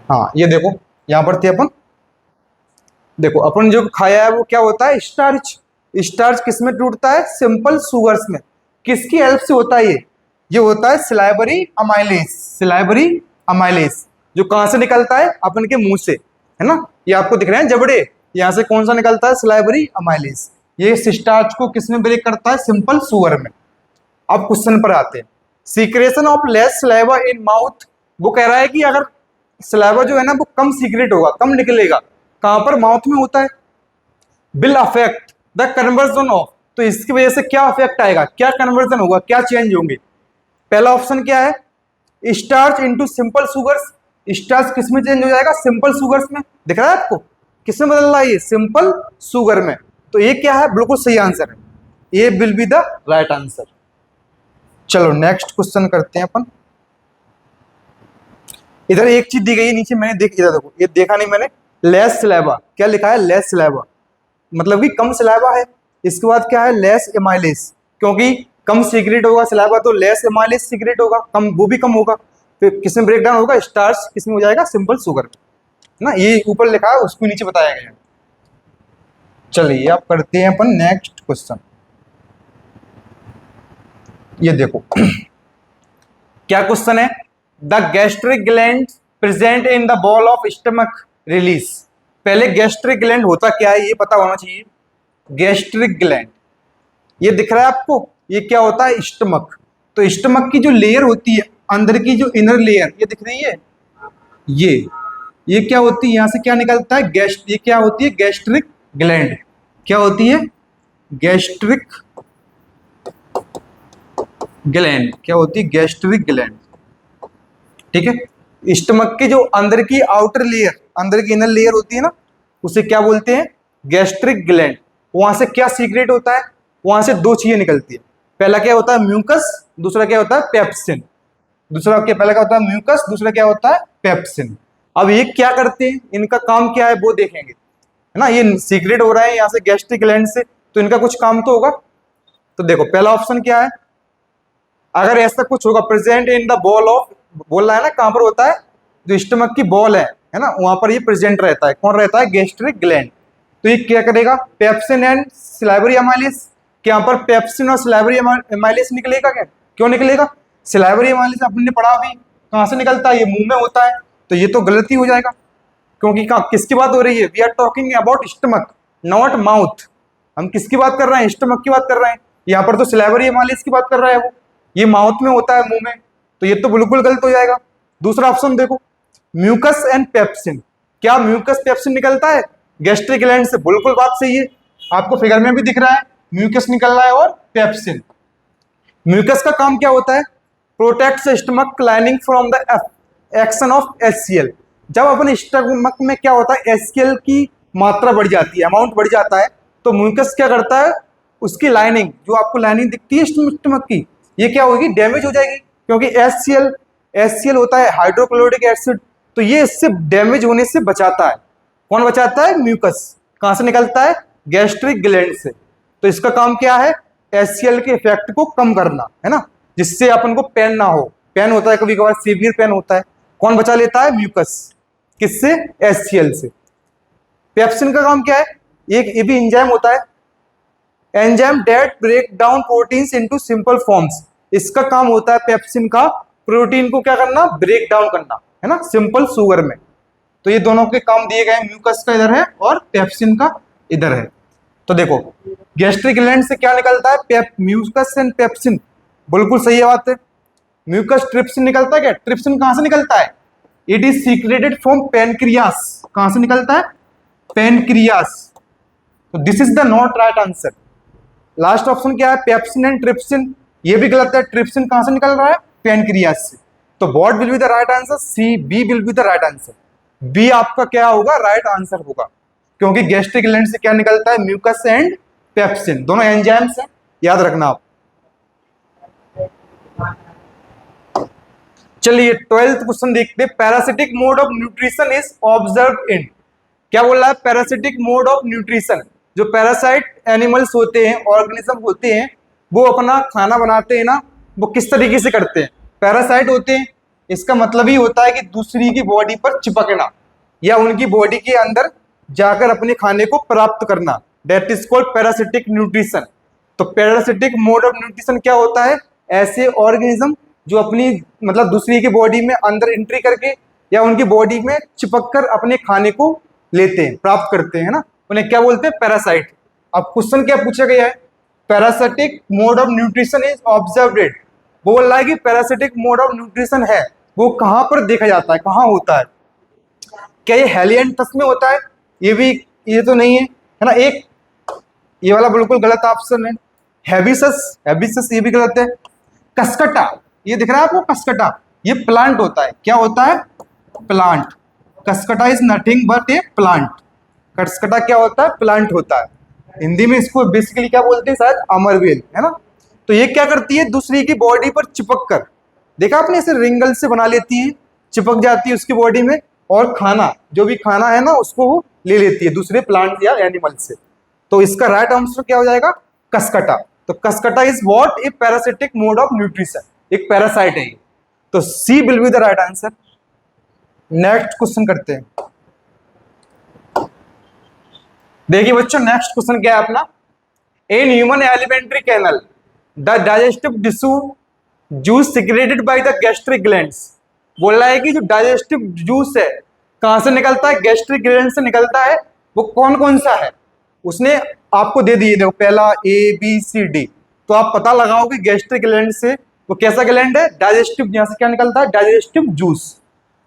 हाँ ये देखो यहाँ पर थे अपन, देखो अपन जो खाया है वो क्या होता है, स्टार्च। स्टार्च किस में टूटता है, सिंपल सुगर्स में। किसकी हेल्प से होता है ये होता है सिलाइबरी अमाइलेज। सिलाइबरी अमाइलेज जो कहाँ से निकलता है, अपन के मुंह से, है ना। ये आपको दिख रहे हैं जबड़े, यहाँ से कौन सा निकलता है, सिलाइबरी अमाइलेज। ये स्टार्च को किस में ब्रेक करता है, सिंपल सुगर में। अब क्वेश्चन पर आते हैं, secretion of less saliva in mouth. वो कह रहा है कि अगर सलाइवा जो है ना वो कम सीक्रेट होगा, कम निकलेगा, कहां पर, माउथ में होता है। Will affect the conversion of, तो इसकी वजह से क्या अफेक्ट आएगा, क्या कन्वर्जन होगा, क्या चेंज होंगे। पहला ऑप्शन क्या है, starch into simple sugars. Starch किस में चेंज हो जाएगा, सिंपल सुगर्स में। दिख रहा है आपको, किस में बदल रहा है ये, सिंपल सुगर में। तो ये क्या है, बिल्कुल सही आंसर है, ये will be the right answer. चलो नेक्स्ट क्वेश्चन करते हैं अपन। इधर एक चीज दी गई है नीचे, मैंने इधर देखो, ये देखा नहीं मैंने, लेस सलाइवा। क्या लिखा है, लेस सलाइवा, मतलब कि कम सलाइवा है। इसके बाद क्या है, लेस एमाइलेज, क्योंकि कम सीक्रेट होगा सलाइवा तो लेस एमाइलेज सीक्रेट होगा, कम, वो भी कम होगा। फिर किसमें ब्रेक डाउन होगा, स्टार्च किसमें हो जाएगा, सिंपल सुगर ना। ये ऊपर लिखा है, उसको नीचे बताया गया है। चलिए आप करते हैं अपन नेक्स्ट क्वेश्चन। ये देखो क्या क्वेश्चन है, the gastric gland present in the ball of stomach release. पहले गैस्ट्रिक ग्लैंड होता क्या है ये पता होना चाहिए। गैस्ट्रिक ग्लैंड ये दिख रहा है आपको, ये क्या होता है, स्टमक। तो स्टमक की जो लेयर होती है, अंदर की जो इनर लेयर, ये दिख रही है, ये क्या होती है, यहां से क्या निकलता है, ये क्या होती है, गैस्ट्रिक ग्लैंड। क्या होती है, गैस्ट्रिक ग्लैंड। क्या होती है, गैस्ट्रिक ग्लैंड। ठीक है, स्टमक की जो अंदर की आउटर लेयर, अंदर की इनर लेयर होती है ना, उसे क्या बोलते हैं, गैस्ट्रिक ग्लैंड। वहां से क्या सीक्रेट होता है, वहां से दो चीजें निकलती है। पहला क्या होता है, म्यूकस, दूसरा क्या होता है, पेप्सिन। पहला क्या होता है, म्यूकस, दूसरा क्या होता है, पेप्सिन। अब ये क्या करते हैं, इनका काम क्या है वो देखेंगे, है ना। ये सीक्रेट हो रहा है यहाँ से गैस्ट्रिक ग्लैंड से, तो इनका कुछ काम तो होगा। तो देखो पहला ऑप्शन क्या है, अगर ऐसा कुछ होगा, present in the ball of, बोल रहा है ना कहां पर होता है, जो स्टमक की बॉल है ना, वहां पर ये प्रेजेंट रहता है। कौन रहता है, गैस्ट्रिक ग्लैंड। तो ये क्या करेगा, पेप्सिन एंड सिलाइवरी एमाइलेज। यहाँ पर पेप्सिन और सिलाइवरी एमाइलेज निकलेगा क्या, क्यों निकलेगा, सिलाइवरी एमाइलेज आपने पढ़ा अभी, कहां से निकलता है, ये मुंह में होता है। तो ये तो गलती हो जाएगा, क्योंकि किसकी बात हो रही है, we are talking about stomach not mouth. हम किसकी बात कर रहे हैं, स्टमक की बात कर रहे हैं। यहाँ पर तो सिलाइवरी एमाइलेज की बात कर रहा है वो, ये माउथ में होता है, मुंह में। तो ये तो बिल्कुल गलत हो जाएगा। दूसरा ऑप्शन देखो, म्यूकस एंड पेप्सिन। क्या म्यूकस पेप्सिन निकलता है गैस्ट्रिक ग्लैंड से, बिल्कुल बात सही है, आपको फिगर में भी दिख रहा है, म्यूकस निकल रहा है और पेप्सिन। म्यूकस का काम क्या होता है, protect stomach lining from the action of HCl। जब अपन स्टमक में क्या होता है, HCl की मात्रा बढ़ जाती है, अमाउंट बढ़ जाता है, तो म्यूकस क्या करता है, उसकी लाइनिंग, जो आपको लाइनिंग दिखती है स्टमक की, ये क्या होगी, डैमेज हो जाएगी। क्योंकि HCl होता है हाइड्रोक्लोरिक एसिड, तो ये इससे डैमेज होने से बचाता है। कौन बचाता है, म्यूकस। कहां से निकलता है, गैस्ट्रिक ग्लैंड से। तो इसका काम क्या है, HCl के इफेक्ट को कम करना, है ना, जिससे अपन को पेन ना हो। पेन होता है कभी कभार, सीवियर पेन होता है, कौन बचा लेता है, म्यूकस। किससे, HCl से। पेप्सिन का काम क्या है, एक ये भी एंजाइम होता है, enzyme that break down proteins into simple forms. इसका काम होता है पेप्सिन का, प्रोटीन को क्या करना, ब्रेक डाउन करना, है ना, सिंपल शुगर में। तो ये दोनों के काम दिए गए, म्यूकस का इधर है और पेप्सिन का इधर है। तो देखो गैस्ट्रिक ग्लैंड से क्या निकलता है, म्यूकस एंड पेप्सिन, बिल्कुल सही बात है। म्यूकस ट्रिप्सिन निकलता है क्या, ट्रिप्सिन कहां से निकलता है, it is secreted from pancreas. कहां से निकलता है, पेनक्रियास। तो this is the not right answer. Last option क्या है, पेप्सिन एंड ट्रिप्सिन, ये भी गलत है। ट्रिप्सिन कहां से निकल रहा है, पेनक्रियास से। तो what will be the right answer, C, B will be the right answer. B आपका क्या होगा, राइट आंसर होगा, क्योंकि गैस्ट्रिक ग्लैंड से क्या निकलता है, म्यूकस एंड पेप्सिन, दोनों एंजाइम्स हैं, याद रखना आप। चलिए 12th क्वेश्चन देखते हैं, parasitic mode of nutrition is observe in. क्या बोल रहा है, पैरासिटिक मोड ऑफ न्यूट्रिशन। जो पैरासाइट एनिमल्स होते हैं, ऑर्गेनिज्म होते हैं, वो अपना खाना बनाते हैं ना, वो किस तरीके से करते हैं, पैरासाइट होते हैं, इसका मतलब ही होता है कि दूसरी की बॉडी पर चिपकना या उनकी बॉडी के अंदर जाकर अपने खाने को प्राप्त करना, that is called parasitic nutrition. तो पैरासिटिक मोड ऑफ न्यूट्रिशन क्या होता है? ऐसे ऑर्गेनिज्म जो अपनी मतलब दूसरी की बॉडी में अंदर एंट्री करके या उनकी बॉडी में चिपक कर अपने खाने को लेते हैं, प्राप्त करते हैं ना, उन्हें क्या बोलते हैं? पैरासाइट। अब क्वेश्चन क्या पूछा गया है? Parasitic mode of nutrition is observed. वो बोल रहा है कि पैरासिटिक मोड ऑफ न्यूट्रिशन है वो कहां पर देखा जाता है, कहां होता है? क्या ये हेलियंथस में होता है? ये तो नहीं है ना। एक ये वाला बिल्कुल गलत ऑप्शन है। हैबिसस, हैबिसस ये भी गलत है। कसकटा, ये दिख रहा है आपको कसकटा, ये प्लांट होता है। क्या होता है? Plant. Cuscuta is nothing but a plant. Cuscuta क्या होता है? प्लांट होता है। हिंदी में इसको बेसिकली क्या बोलते हैं? शायद अमरवेल, है ना। तो ये क्या करती है? दूसरी की बॉडी पर चिपक कर, देखा आपने, इसे रिंगल से बना लेती है, चिपक जाती है उसकी बॉडी में, और खाना, जो भी खाना है ना, उसको वो ले लेती है दूसरे प्लांट या एनिमल से। तो इसका राइट आंसर क्या हो जाएगा? कसकटा। तो Cuscuta is what? A parasitic mode of nutrition, एक पैरासाइट है ये। तो C will be the right answer. Next question करते हैं। देखिए बच्चों, नेक्स्ट क्वेश्चन क्या है अपना? In human alimentary canal the digestive tissue juice secreted by the gastric glands. बोल रहा है कि जो डाइजेस्टिव जूस है कहां से निकलता है? गैस्ट्रिक ग्लैंड से निकलता है। वो कौन कौन सा है उसने आपको दे दिए, देखो पहला ABCD। तो आप पता लगाओ कि गैस्ट्रिक ग्लैंड से वो कैसा ग्लैंड है? डाइजेस्टिव। यहां से क्या निकलता है? Digestive juice.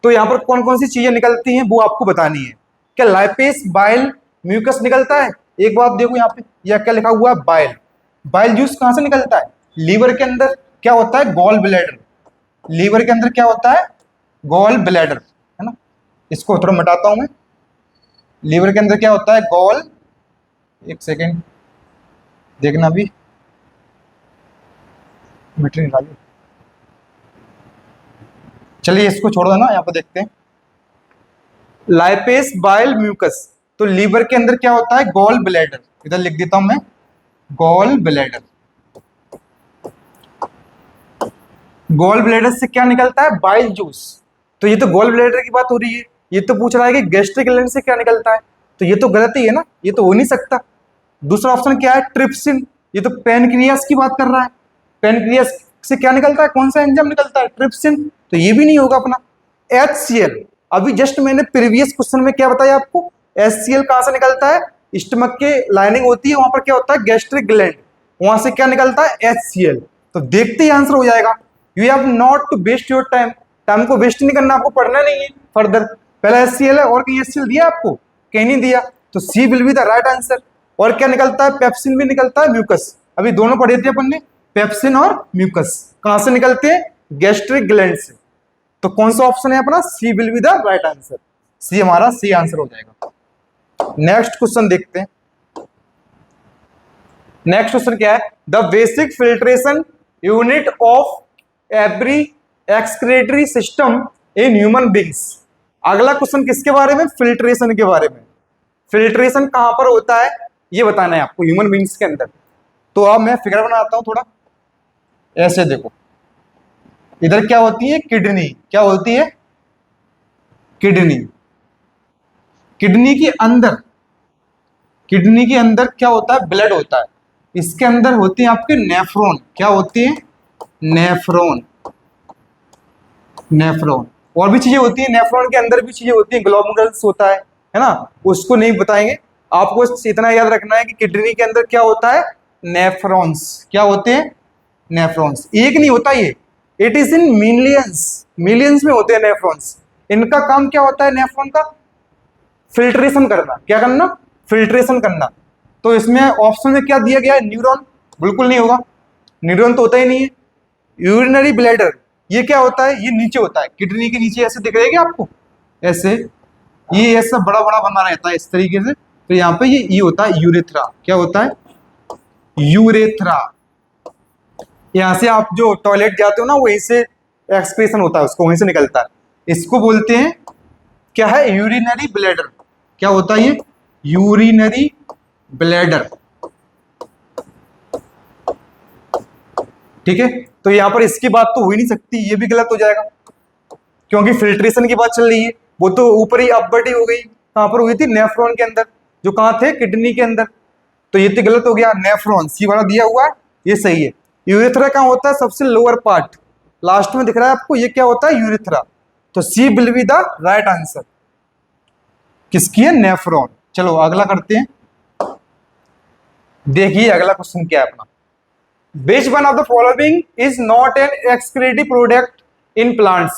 तो यहाँ पर कौन कौन सी चीजें निकलती हैं वो आपको बतानी है। क्या लाइपेस, बाइल, म्यूकस निकलता है? एक बात देखो यहाँ पे, यह क्या लिखा हुआ है? बाइल। बाइल जूस कहां से निकलता है? लीवर के अंदर क्या होता है? Gall bladder. लीवर के अंदर क्या होता है? गॉल ब्लैडर, है ना। इसको थोड़ा मिटाता हूं मैं। लीवर के अंदर क्या होता है? गॉल, एक सेकेंड देखना भी, मीटर निकालिए। चलिए इसको छोड़ दो ना, यहाँ पर देखते हैं। Lipase, bile, mucus. तो लीवर के अंदर क्या होता है? Gall bladder. इधर लिख देता हूं मैं, गॉल ब्लैडर। गॉल ब्लैडर से क्या निकलता है? Bile juice. तो ये तो गॉल ब्लैडर की बात हो रही है, ये तो पूछ रहा है कि गैस्ट्रिक ग्लैंड से क्या निकलता है। तो ये तो गलत ही है ना, ये तो हो नहीं सकता। दूसरा ऑप्शन क्या है? ट्रिप्सिन। ये तो पैनक्रियास की बात कर रहा है। पैनक्रियास से क्या निकलता है? कौन सा एंजाइम निकलता है? ट्रिप्सिन। तो ये भी नहीं होगा अपना। HCl, अभी जस्ट मैंने प्रीवियस क्वेश्चन में क्या बताया आपको? HCl कहां से निकलता है? स्टमक के लाइनिंग होती है, वहां पर क्या होता है? गैस्ट्रिक ग्लैंड, वहां से क्या निकलता है? HCl। तो देखते ही आंसर हो जाएगा। You have not to waste your time, time को वेस्ट नहीं करना, आपको पढ़ना नहीं है फर्दर। पहला HCl है, और कहीं HCl दिया आपको? कहीं नहीं दिया। तो C will be the right answer. और क्या निकलता है? पेप्सिन भी निकलता है, म्यूकस। अभी दोनों पढ़े थे अपन ने, पेप्सिन और म्यूकस। कहां से निकलते हैं? गैस्ट्रिक ग्लैंड से। तो कौन सा ऑप्शन है अपना? C will be the right answer. C हमारा सी आंसर हो जाएगा। नेक्स्ट क्वेश्चन देखते हैं। नेक्स्ट क्वेश्चन क्या है? The basic filtration unit of every excretory system in human beings. अगला क्वेश्चन किसके बारे में? फिल्ट्रेशन के बारे में। फिल्ट्रेशन कहां पर होता है ये बताना है आपको ह्यूमन बींग्स के अंदर। तो अब मैं फिगर बनाता हूं थोड़ा, ऐसे देखो। इधर क्या होती है? किडनी। क्या होती है? किडनी। किडनी के अंदर, किडनी के अंदर क्या होता है? ब्लड होता है। इसके अंदर होते हैं आपके नेफ्रॉन। क्या होती है? नेफ्रॉन। नेफ्रॉन। और भी चीजें होती है, नेफ्रॉन के अंदर भी चीजें होती है, ग्लोमेरुलस होता है ना। उसको नहीं बताएंगे, आपको इतना याद रखना है कि किडनी के अंदर क्या होता है? नेफ्रॉन्स। क्या होते हैं? नेफ्रॉन्स। एक नहीं होता ये, it is in millions, millions में होते हैं नेफ्रॉन्स। इनका काम क्या होता है? नेफ्रॉन का फिल्ट्रेशन करना। क्या करना? फिल्ट्रेशन करना। तो इसमें ऑप्शन में क्या दिया गया है? न्यूरॉन। बिल्कुल नहीं होगा, न्यूरॉन तो होता ही नहीं है। यूरिनरी ब्लैडर, ये क्या होता है? ये नीचे होता है, किडनी के नीचे ऐसे दिख रहेगा आपको, ऐसे ये ऐसा बड़ा बड़ा बना रहता है इस तरीके से। तो यहाँ पे ये होता है यूरेथ्रा। क्या होता है? यूरेथ्रा। यहाँ से आप जो टॉयलेट जाते हो ना, वहीं से एक्सक्रीशन होता है, उसको वहीं से निकलता है। इसको बोलते हैं क्या है? Urinary bladder. क्या होता है ये? Urinary bladder. ठीक है, तो यहाँ पर इसकी बात तो हो ही नहीं सकती, ये भी गलत हो जाएगा, क्योंकि फिल्ट्रेशन की बात चल रही है, वो तो ऊपर ही अपवर्ड ही हो गई, कहाँ पर हुई थी, नेफ्रॉन के अंदर, जो कहाँ थे, किडनी के अंदर, तो ये तो गलत हो गया। नेफ्रॉन सी वाला दिया हुआ है, ये सही है। यूरेथ्रा कहाँ होता है, सबसे लोअर पार्ट, लास्ट में दिख रहा है आपको, ये क्या होता है, यूरेथ्रा, तो C will be the right answer, किसकी है, नेफ्रॉन। चलो अगला करते हैं, देखिए अगला क्वेश्चन क्या है अपना, Which one of the following is not an excretory product in plants?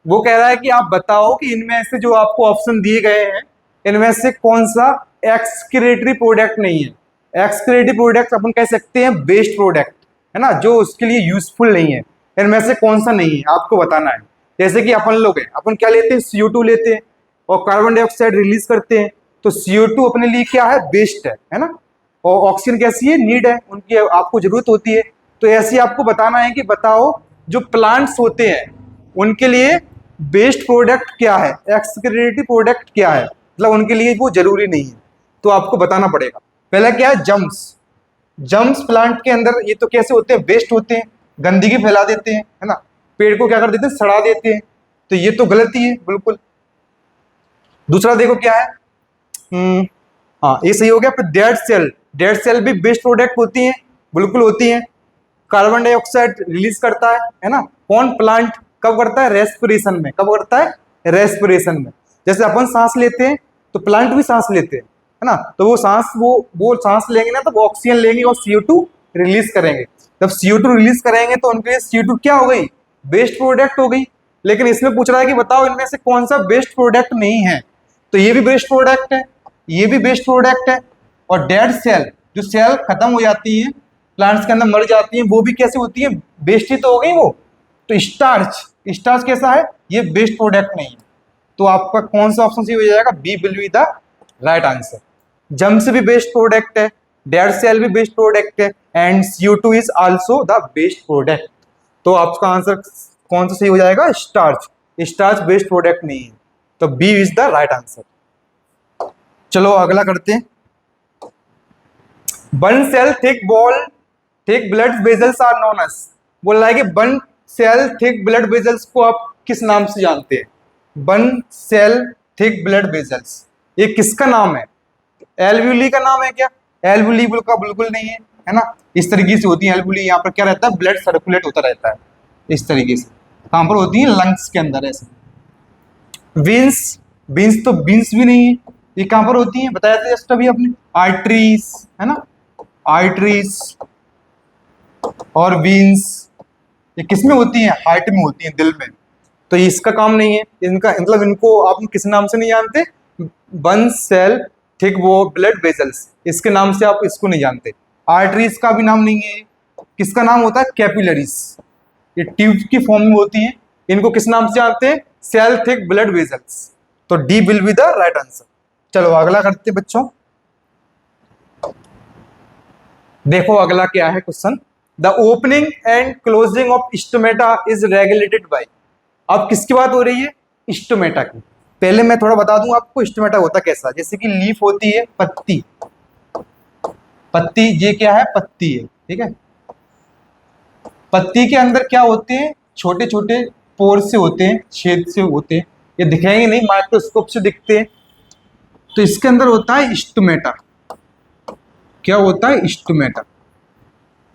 वो कह रहा है कि आप बताओ कि इनमें से जो आपको ऑप्शन दिए गए हैं, इनमें से कौन सा एक्सक्रेटरी प्रोडक्ट नहीं है। एक्सक्रेटरी प्रोडक्ट अपन कह सकते हैं वेस्ट प्रोडक्ट, है ना, जो उसके लिए यूजफुल नहीं है, इनमें से कौन सा नहीं है आपको बताना है। जैसे कि अपन लोग हैं, अपन क्या लेते हैं, CO2 लेते हैं और कार्बन डाइऑक्साइड रिलीज करते हैं, तो CO2 अपने लिए क्या है, वेस्ट है ना, और ऑक्सीजन कैसी है, नीड है, उनकी आपको जरूरत होती है। तो ऐसे आपको बताना है कि बताओ जो प्लांट्स होते हैं उनके लिए बेस्ट प्रोडक्ट क्या है, एक्सक्रेटरी प्रोडक्ट क्या है, मतलब उनके लिए वो जरूरी नहीं है, तो आपको बताना पड़ेगा। पहला क्या है, जम्स। जम्स प्लांट के अंदर ये तो कैसे होते हैं, वेस्ट होते हैं, गंदगी फैला देते हैं, है ना, पेड़ को क्या कर देते हैं, सड़ा देते हैं, तो ये तो गलती है बिल्कुल। दूसरा देखो क्या है, हाँ ये सही हो गया। फिर डेड सेल, डेड सेल भी बेस्ट प्रोडक्ट होती हैं, बिल्कुल होती हैं। कार्बन डाइऑक्साइड रिलीज करता है ना, कौन, प्लांट, कब करता है, रेस्पिरेशन में, कब करता है, रेस्पिरेशन में। जैसे अपन सांस लेते हैं तो प्लांट भी सांस लेते हैं, है ना, तो वो सांस वो सांस लेंगे ना, तो वो ऑक्सीजन लेंगे और CO2 रिलीज करेंगे। जब CO2 रिलीज करेंगे तो उनके लिए CO2 क्या हो गई, बेस्ट प्रोडक्ट हो गई। लेकिन इसमें पूछ रहा है कि बताओ इनमें से कौन सा बेस्ट प्रोडक्ट नहीं है, तो ये भी बेस्ट प्रोडक्ट है, ये भी बेस्ट प्रोडक्ट है। और डेड सेल, जो सेल खत्म हो जाती है, प्लांट्स के अंदर मर जाती हैं, वो भी कैसे होती है, बेस्ट ही तो हो गई वो। तो स्टार्च, स्टार्च कैसा है, ये बेस्ट प्रोडक्ट नहीं है, तो आपका कौन सा ऑप्शन सही हो जाएगा, B will be the right answer. जम्स भी बेस्ट प्रोडक्ट है, डेड सेल भी बेस्ट प्रोडक्ट है, and CO2 is also the best product. तो आपका आंसर कौन सा सही हो जाएगा, स्टार्च। स्टार्च बेस्ट प्रोडक्ट नहीं है, तो B is the right answer. चलो अगला करते हैं, one cell thick wall thick blood vessels are known as. बोल रहा है कि one cell thick blood vessels को आप किस नाम से जानते हैं, one cell thick blood vessels, ये किसका नाम है, एल्वुली का नाम है क्या, एल्वुली का बिल्कुल नहीं है ना, इस तरीके से होती है एल्वुली, यहाँ पर क्या रहता है, ब्लड सर्कुलेट होता रहता है इस तरीके से, कहाँ पर होती है, लंग्स के अंदर ऐसे। विंस, विंस तो विंस भी नहीं है, ये कहाँ पर होती है, बताया था जस्ट अभी अपने, आर्टरीज, है ना, आर्टरीज और वीन्स, ये किस में होती है, हार्ट में होती है, दिल में, तो इसका काम नहीं है इनका, मतलब इनको आप किस नाम से नहीं जानते, वन सेल थिक वो ब्लड वेजल्स, इसके नाम से आप इसको नहीं जानते। आर्टरीज का भी नाम नहीं है, किसका नाम होता है, कैपिलरीज, ये ट्यूब की फॉर्म में होती है, इनको किस नाम से जानते हैं, सेल थिक ब्लड वेजल्स, तो D will be the right answer. चलो अगला करते हैं बच्चों, देखो अगला क्या है question, the opening and closing of stomata is regulated by. अब किसकी बात हो रही है, स्टोमेटा की। पहले मैं थोड़ा बता दूं आपको स्टोमेटा होता कैसा, जैसे कि लीफ होती है, पत्ती, पत्ती ये क्या है, पत्ती है, ठीक है, पत्ती के अंदर क्या होते हैं, छोटे छोटे पोर से होते हैं, छेद से होते हैं, ये दिखेंगे नहीं, माइक्रोस्कोप से दिखते हैं, तो इसके अंदर होता है स्टोमेटा। क्या होता है, स्टोमेटा।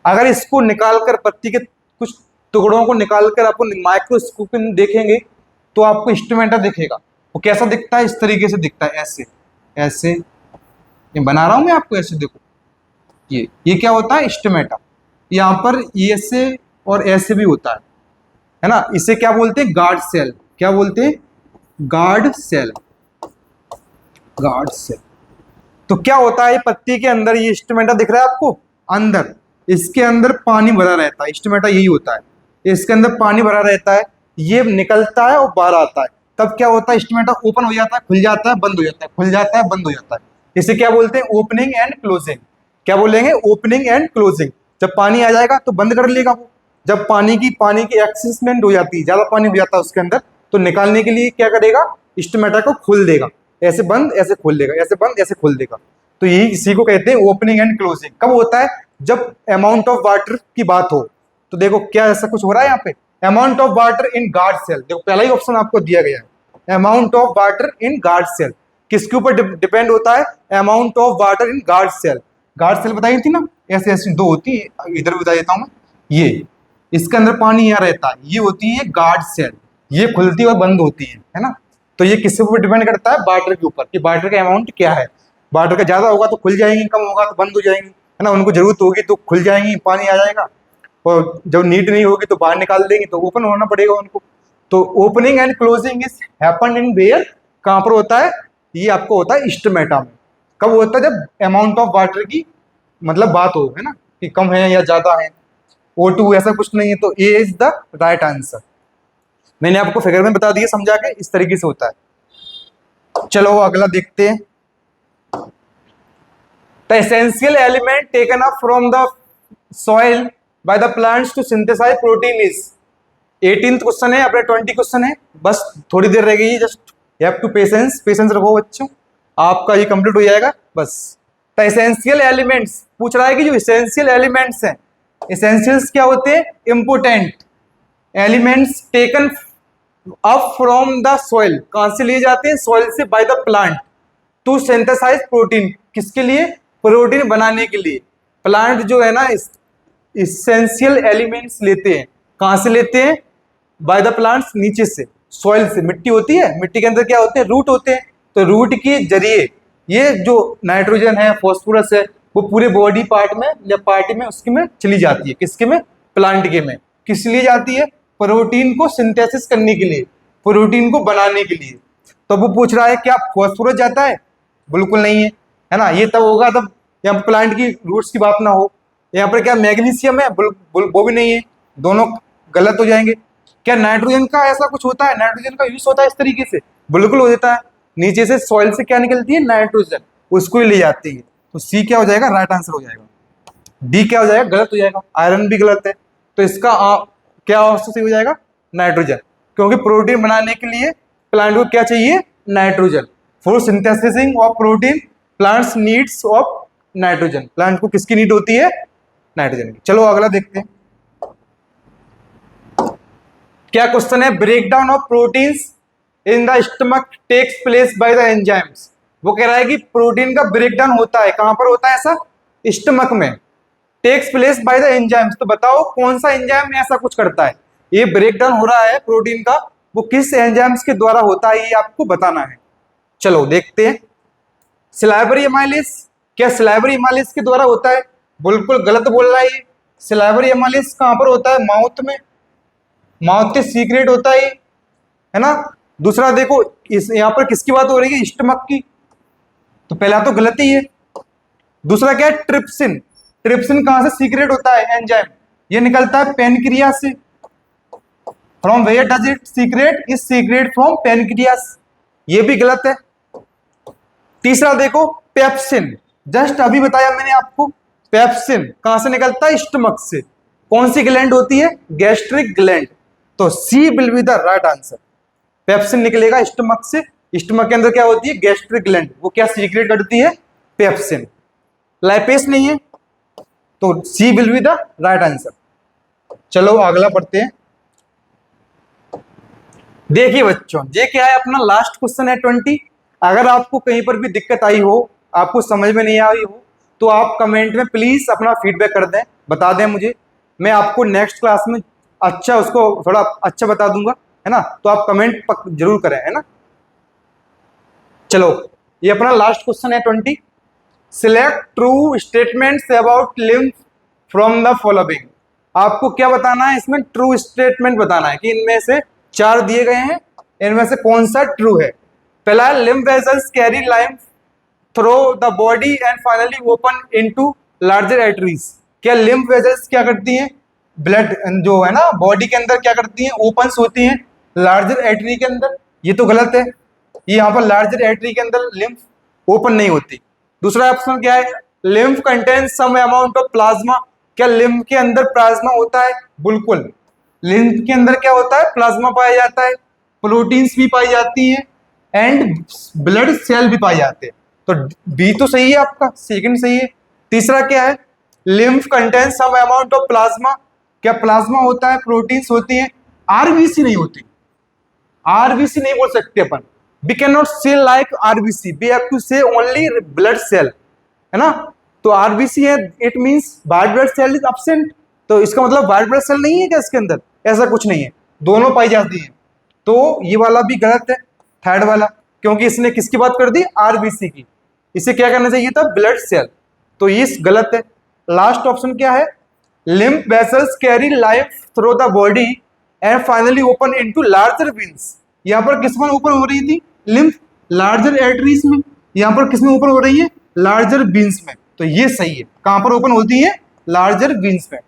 अगर इसको निकालकर, पत्ती के कुछ टुकड़ों को निकालकर अपन माइक्रोस्कोप में देखेंगे तो आपको स्टोमेटा दिखेगा। वो कैसा दिखता है, इस तरीके से दिखता है, ऐसे ऐसे, ये बना रहा हूं मैं आपको, ऐसे देखो, ये क्या होता है, स्टोमेटा। यहाँ पर ऐसे और ऐसे भी होता है ना, इसे क्या बोलते हैं, गार्ड सेल। क्या बोलते हैं, गार्ड सेल, गार्ड सेल। तो क्या होता है, पत्ती के अंदर ये स्टोमेटा दिख रहा है आपको, अंदर इसके अंदर पानी भरा रहता है, स्टोमेटा यही होता है, इसके अंदर पानी भरा रहता है, ये निकलता है और बाहर आता है, तब क्या होता है, स्टोमेटा ओपन हो जाता है, खुल जाता है, बंद हो जाता है, खुल जाता है, बंद हो जाता है। इसे क्या बोलते हैं, ओपनिंग एंड क्लोजिंग। क्या बोलेंगे, ओपनिंग एंड क्लोजिंग। जब पानी आ जाएगा तो बंद कर लेगा वो, जब पानी की एक्सेसमेंट हो जाती है, ज्यादा पानी हो जाता है उसके अंदर, तो निकालने के लिए क्या करेगा, स्टोमेटा को खोल देगा, ऐसे बंद ऐसे खोल देगा, ऐसे बंद ऐसे खोल देगा। तो यही इसी को कहते हैं ओपनिंग एंड क्लोजिंग। कब होता है, जब अमाउंट ऑफ वाटर की बात हो, तो देखो क्या ऐसा कुछ हो रहा है यहाँ पे, amount of water in guard cell, देखो पहला ही ऑप्शन आपको दिया गया है, amount of water in guard cell, किसके ऊपर डिपेंड होता है, amount of water in guard cell. Guard cell बताई थी ना, ऐसे ऐसी दो होती है, इधर बता देता हूँ मैं, ये इसके अंदर पानी यहाँ रहता है, ये होती है गार्ड सेल, ये खुलती और बंद होती है ना। तो ये किसके ऊपर डिपेंड करता है, वाटर के ऊपर, कि वाटर का अमाउंट क्या है, वाटर का ज्यादा होगा तो खुल जाएंगी, कम होगा तो बंद हो जाएंगी, है ना, उनको जरूरत होगी तो खुल जाएंगी, पानी आ जाएगा, और जब नीड नहीं होगी तो बाहर निकाल देंगे, तो ओपन होना पड़ेगा उनको। तो opening and closing is happen in where, कहाँ पर होता है, ये आपको होता है स्टमेटा में। कब होता है, जब अमाउंट ऑफ वाटर की मतलब बात हो, है ना, कि कम है या ज्यादा है, O2 ऐसा कुछ नहीं है, तो ए इज द राइट आंसर। मैंने आपको फिगर में बता दिया समझा के, इस तरीके से होता है। चलो अगला देखते हैं, the essential element taken up from the soil by the plants to synthesize protein is, 18th question है, अपने 20 क्वेश्चन है, बस थोड़ी देर रह गई है, just you have to patience, patience रखो बच्चों, आपका ये कंप्लीट हो जाएगा बस। द एसेंशियल एलिमेंट्स पूछ रहा है कि जो एसेंशियल एलिमेंट्स हैं, एसेंशियल्स क्या होते हैं, important elements taken up from the soil, कहां से लिए जाते हैं, सॉइल से, by the plant to synthesize protein, किसके लिए, प्रोटीन बनाने के लिए। प्लांट जो है ना इसेंशियल एलिमेंट्स लेते हैं, कहां से लेते हैं, बाय द प्लांट्स, नीचे से, सॉइल से, मिट्टी होती है, मिट्टी के अंदर क्या होते हैं, रूट होते हैं, तो रूट के जरिए ये जो नाइट्रोजन है, फॉस्फोरस है, वो पूरे बॉडी पार्ट में या पार्ट में उसके में चली जाती है, किसके में, प्लांट के में, किस लिए जाती है, प्रोटीन को सिंथेसिस करने के लिए, प्रोटीन को बनाने के लिए। तो वो पूछ रहा है क्या फॉस्फोरस जाता है, बिल्कुल नहीं है ना, ये तब होगा तब यहाँ प्लांट की रूट्स की बात ना हो। यहाँ पर क्या मैग्नीशियम है, वो भी नहीं है, दोनों गलत हो जाएंगे। क्या नाइट्रोजन का ऐसा कुछ होता है, नाइट्रोजन का यूज होता है इस तरीके से, बिल्कुल हो जाता है, नीचे से सॉइल से क्या निकलती है, नाइट्रोजन, उसको ही ले जाती है। तो सी क्या हो जाएगा, राइट आंसर हो जाएगा। डी क्या हो जाएगा, गलत हो जाएगा, आयरन भी गलत है, तो इसका क्या ऑप्शन सही हो जाएगा, नाइट्रोजन, क्योंकि प्रोटीन बनाने के लिए प्लांट को क्या चाहिए, nitrogen. For synthesising of protein plants needs of nitrogen, plant को किसकी नीड होती है, नाइट्रोजन की। चलो अगला देखते हैं, क्या क्वेश्चन है, break down of proteins in the stomach takes place by the enzymes. वो कह रहा है कि प्रोटीन का ब्रेक डाउन होता है, कहां पर होता है ऐसा, स्टमक में, takes place by the enzymes. तो बताओ कौन सा एंजाइम ऐसा कुछ करता है, ये ब्रेक डाउन हो रहा है प्रोटीन का, वो किस एंजाइम्स के द्वारा होता है, ये आपको बताना है। चलो देखते हैं, सिलाइवरी एमाइलेज, क्या सिलाइवरी एमाइलेज के द्वारा होता है, बिल्कुल गलत बोल रहा है ये। सिलाइवरी एमाइलेज कहां पर होता है, माउथ में, माउथ के सीक्रेट होता है ना। दूसरा देखो, इस यहाँ पर किसकी बात हो रही है, स्टमक की, तो पहला तो गलत ही है। दूसरा क्या है, ट्रिप्सिन, ट्रिप्सिन कहां से सीक्रेट होता है एंजाइम, ये निकलता है पेनक्रियास से। From where does it secrete, is secrete from pancreas, ये भी गलत है। तीसरा देखो, पेप्सिन, जस्ट अभी बताया मैंने आपको, पेप्सिन कहां से निकलता है, स्टमक से। कौन सी ग्लैंड होती है, गैस्ट्रिक ग्लैंड, तो C will be the right answer. Pepsin निकलेगा स्टमक से, स्टमक के अंदर क्या होती है, गैस्ट्रिक ग्लैंड, वो क्या सीक्रेट करती है, पेप्सिन। लाइपेस नहीं है, तो C will be the right answer. चलो अगला पढ़ते हैं, देखिए बच्चों, ये क्या है, अपना लास्ट क्वेश्चन है 20। अगर आपको कहीं पर भी दिक्कत आई हो, आपको समझ में नहीं आई हो, तो आप कमेंट में प्लीज अपना फीडबैक कर दें, बता दें मुझे, मैं आपको नेक्स्ट क्लास में अच्छा उसको थोड़ा अच्छा बता दूंगा, है ना। तो आप कमेंट जरूर करें, है ना। चलो ये अपना लास्ट क्वेश्चन है 20। Select true statements about lymph from the following. आपको क्या बताना है इसमें, ट्रू स्टेटमेंट बताना है कि इनमें से 4 दिए गए हैं, इनमें से कौन सा ट्रू है। पहला, lymph vessels carry lymph through the body and finally open into larger arteries. क्या लिम्फ वेसल्स क्या करती हैं, ब्लड जो है ना बॉडी के अंदर क्या करती हैं, ओपन होती हैं लार्जर आर्टरी के अंदर, ये तो गलत है, ये यहाँ पर लार्जर आर्टरी के अंदर लिम्फ ओपन नहीं होती। दूसरा ऑप्शन क्या है, lymph contains some amount of plasma. क्या लिम्फ के अंदर प्लाज्मा होता है, बिल्कुल, लिम्फ के अंदर क्या होता है, प्लाज्मा पाया जाता है, प्रोटीन्स भी पाई जाती हैं एंड ब्लड सेल भी पाए जाते हैं। तो बी तो सही है आपका, सेकंड सही है। तीसरा क्या है, lymph contains some amount of plasma. क्या प्लाज्मा होता है, प्रोटीन्स होती हैं, आरबीसी नहीं होती। आरबीसी नहीं बोल सकते अपन, we can not say like RBC, we have to say only blood cell, है ना। तो आरबीसी है, it means white blood cell is absent, तो इसका मतलब व्हाइट ब्लड सेल नहीं है क्या इसके अंदर, ऐसा कुछ नहीं है, दोनों पाई जाती है। तो ये वाला भी गलत है, थर्ड वाला, क्योंकि इसने किसकी बात कर दी, आरबीसी की, इसे क्या करना चाहिए था, ब्लड सेल, तो ये गलत है। लास्ट ऑप्शन क्या है, lymph vessels carry life through the body and finally open into larger veins. यहाँ पर किस में ओपन हो रही थी, लिम्फ लार्जर एर्टरीज में, यहाँ पर किस में ओपन हो रही है, लार्जर वेन्स में, तो ये सही है। कहां पर ओपन होती है, लार्जर वेन्स में।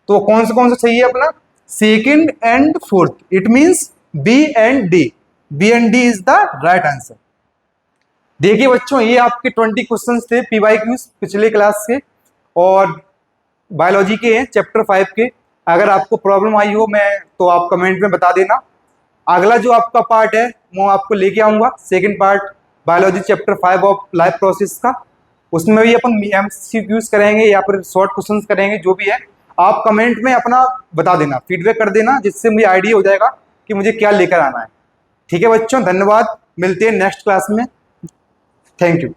तो कौन सा सही है अपना, second and fourth, it means B and D, B and D is the right answer. देखिए बच्चों, ये आपके 20 क्वेश्चंस थे पीवाई क्यूज पिछले क्लास के और बायोलॉजी के हैं, चैप्टर 5 के। अगर आपको प्रॉब्लम आई हो मैं तो आप कमेंट में बता देना। अगला जो आपका पार्ट है वो आपको लेके आऊंगा, second part biology chapter 5 of life process का, उसमें भी अपन एमसीक्यूज करेंगे या फिर शॉर्ट क्वेश्चंस करेंगे, जो भी है आप कमेंट में अपना बता देना, फीडबैक कर देना, जिससे मुझे आइडिया हो जाएगा कि मुझे क्या लेकर आना है। ठीक है बच्चों, धन्यवाद, मिलते हैं नेक्स्ट क्लास में, थैंक यू।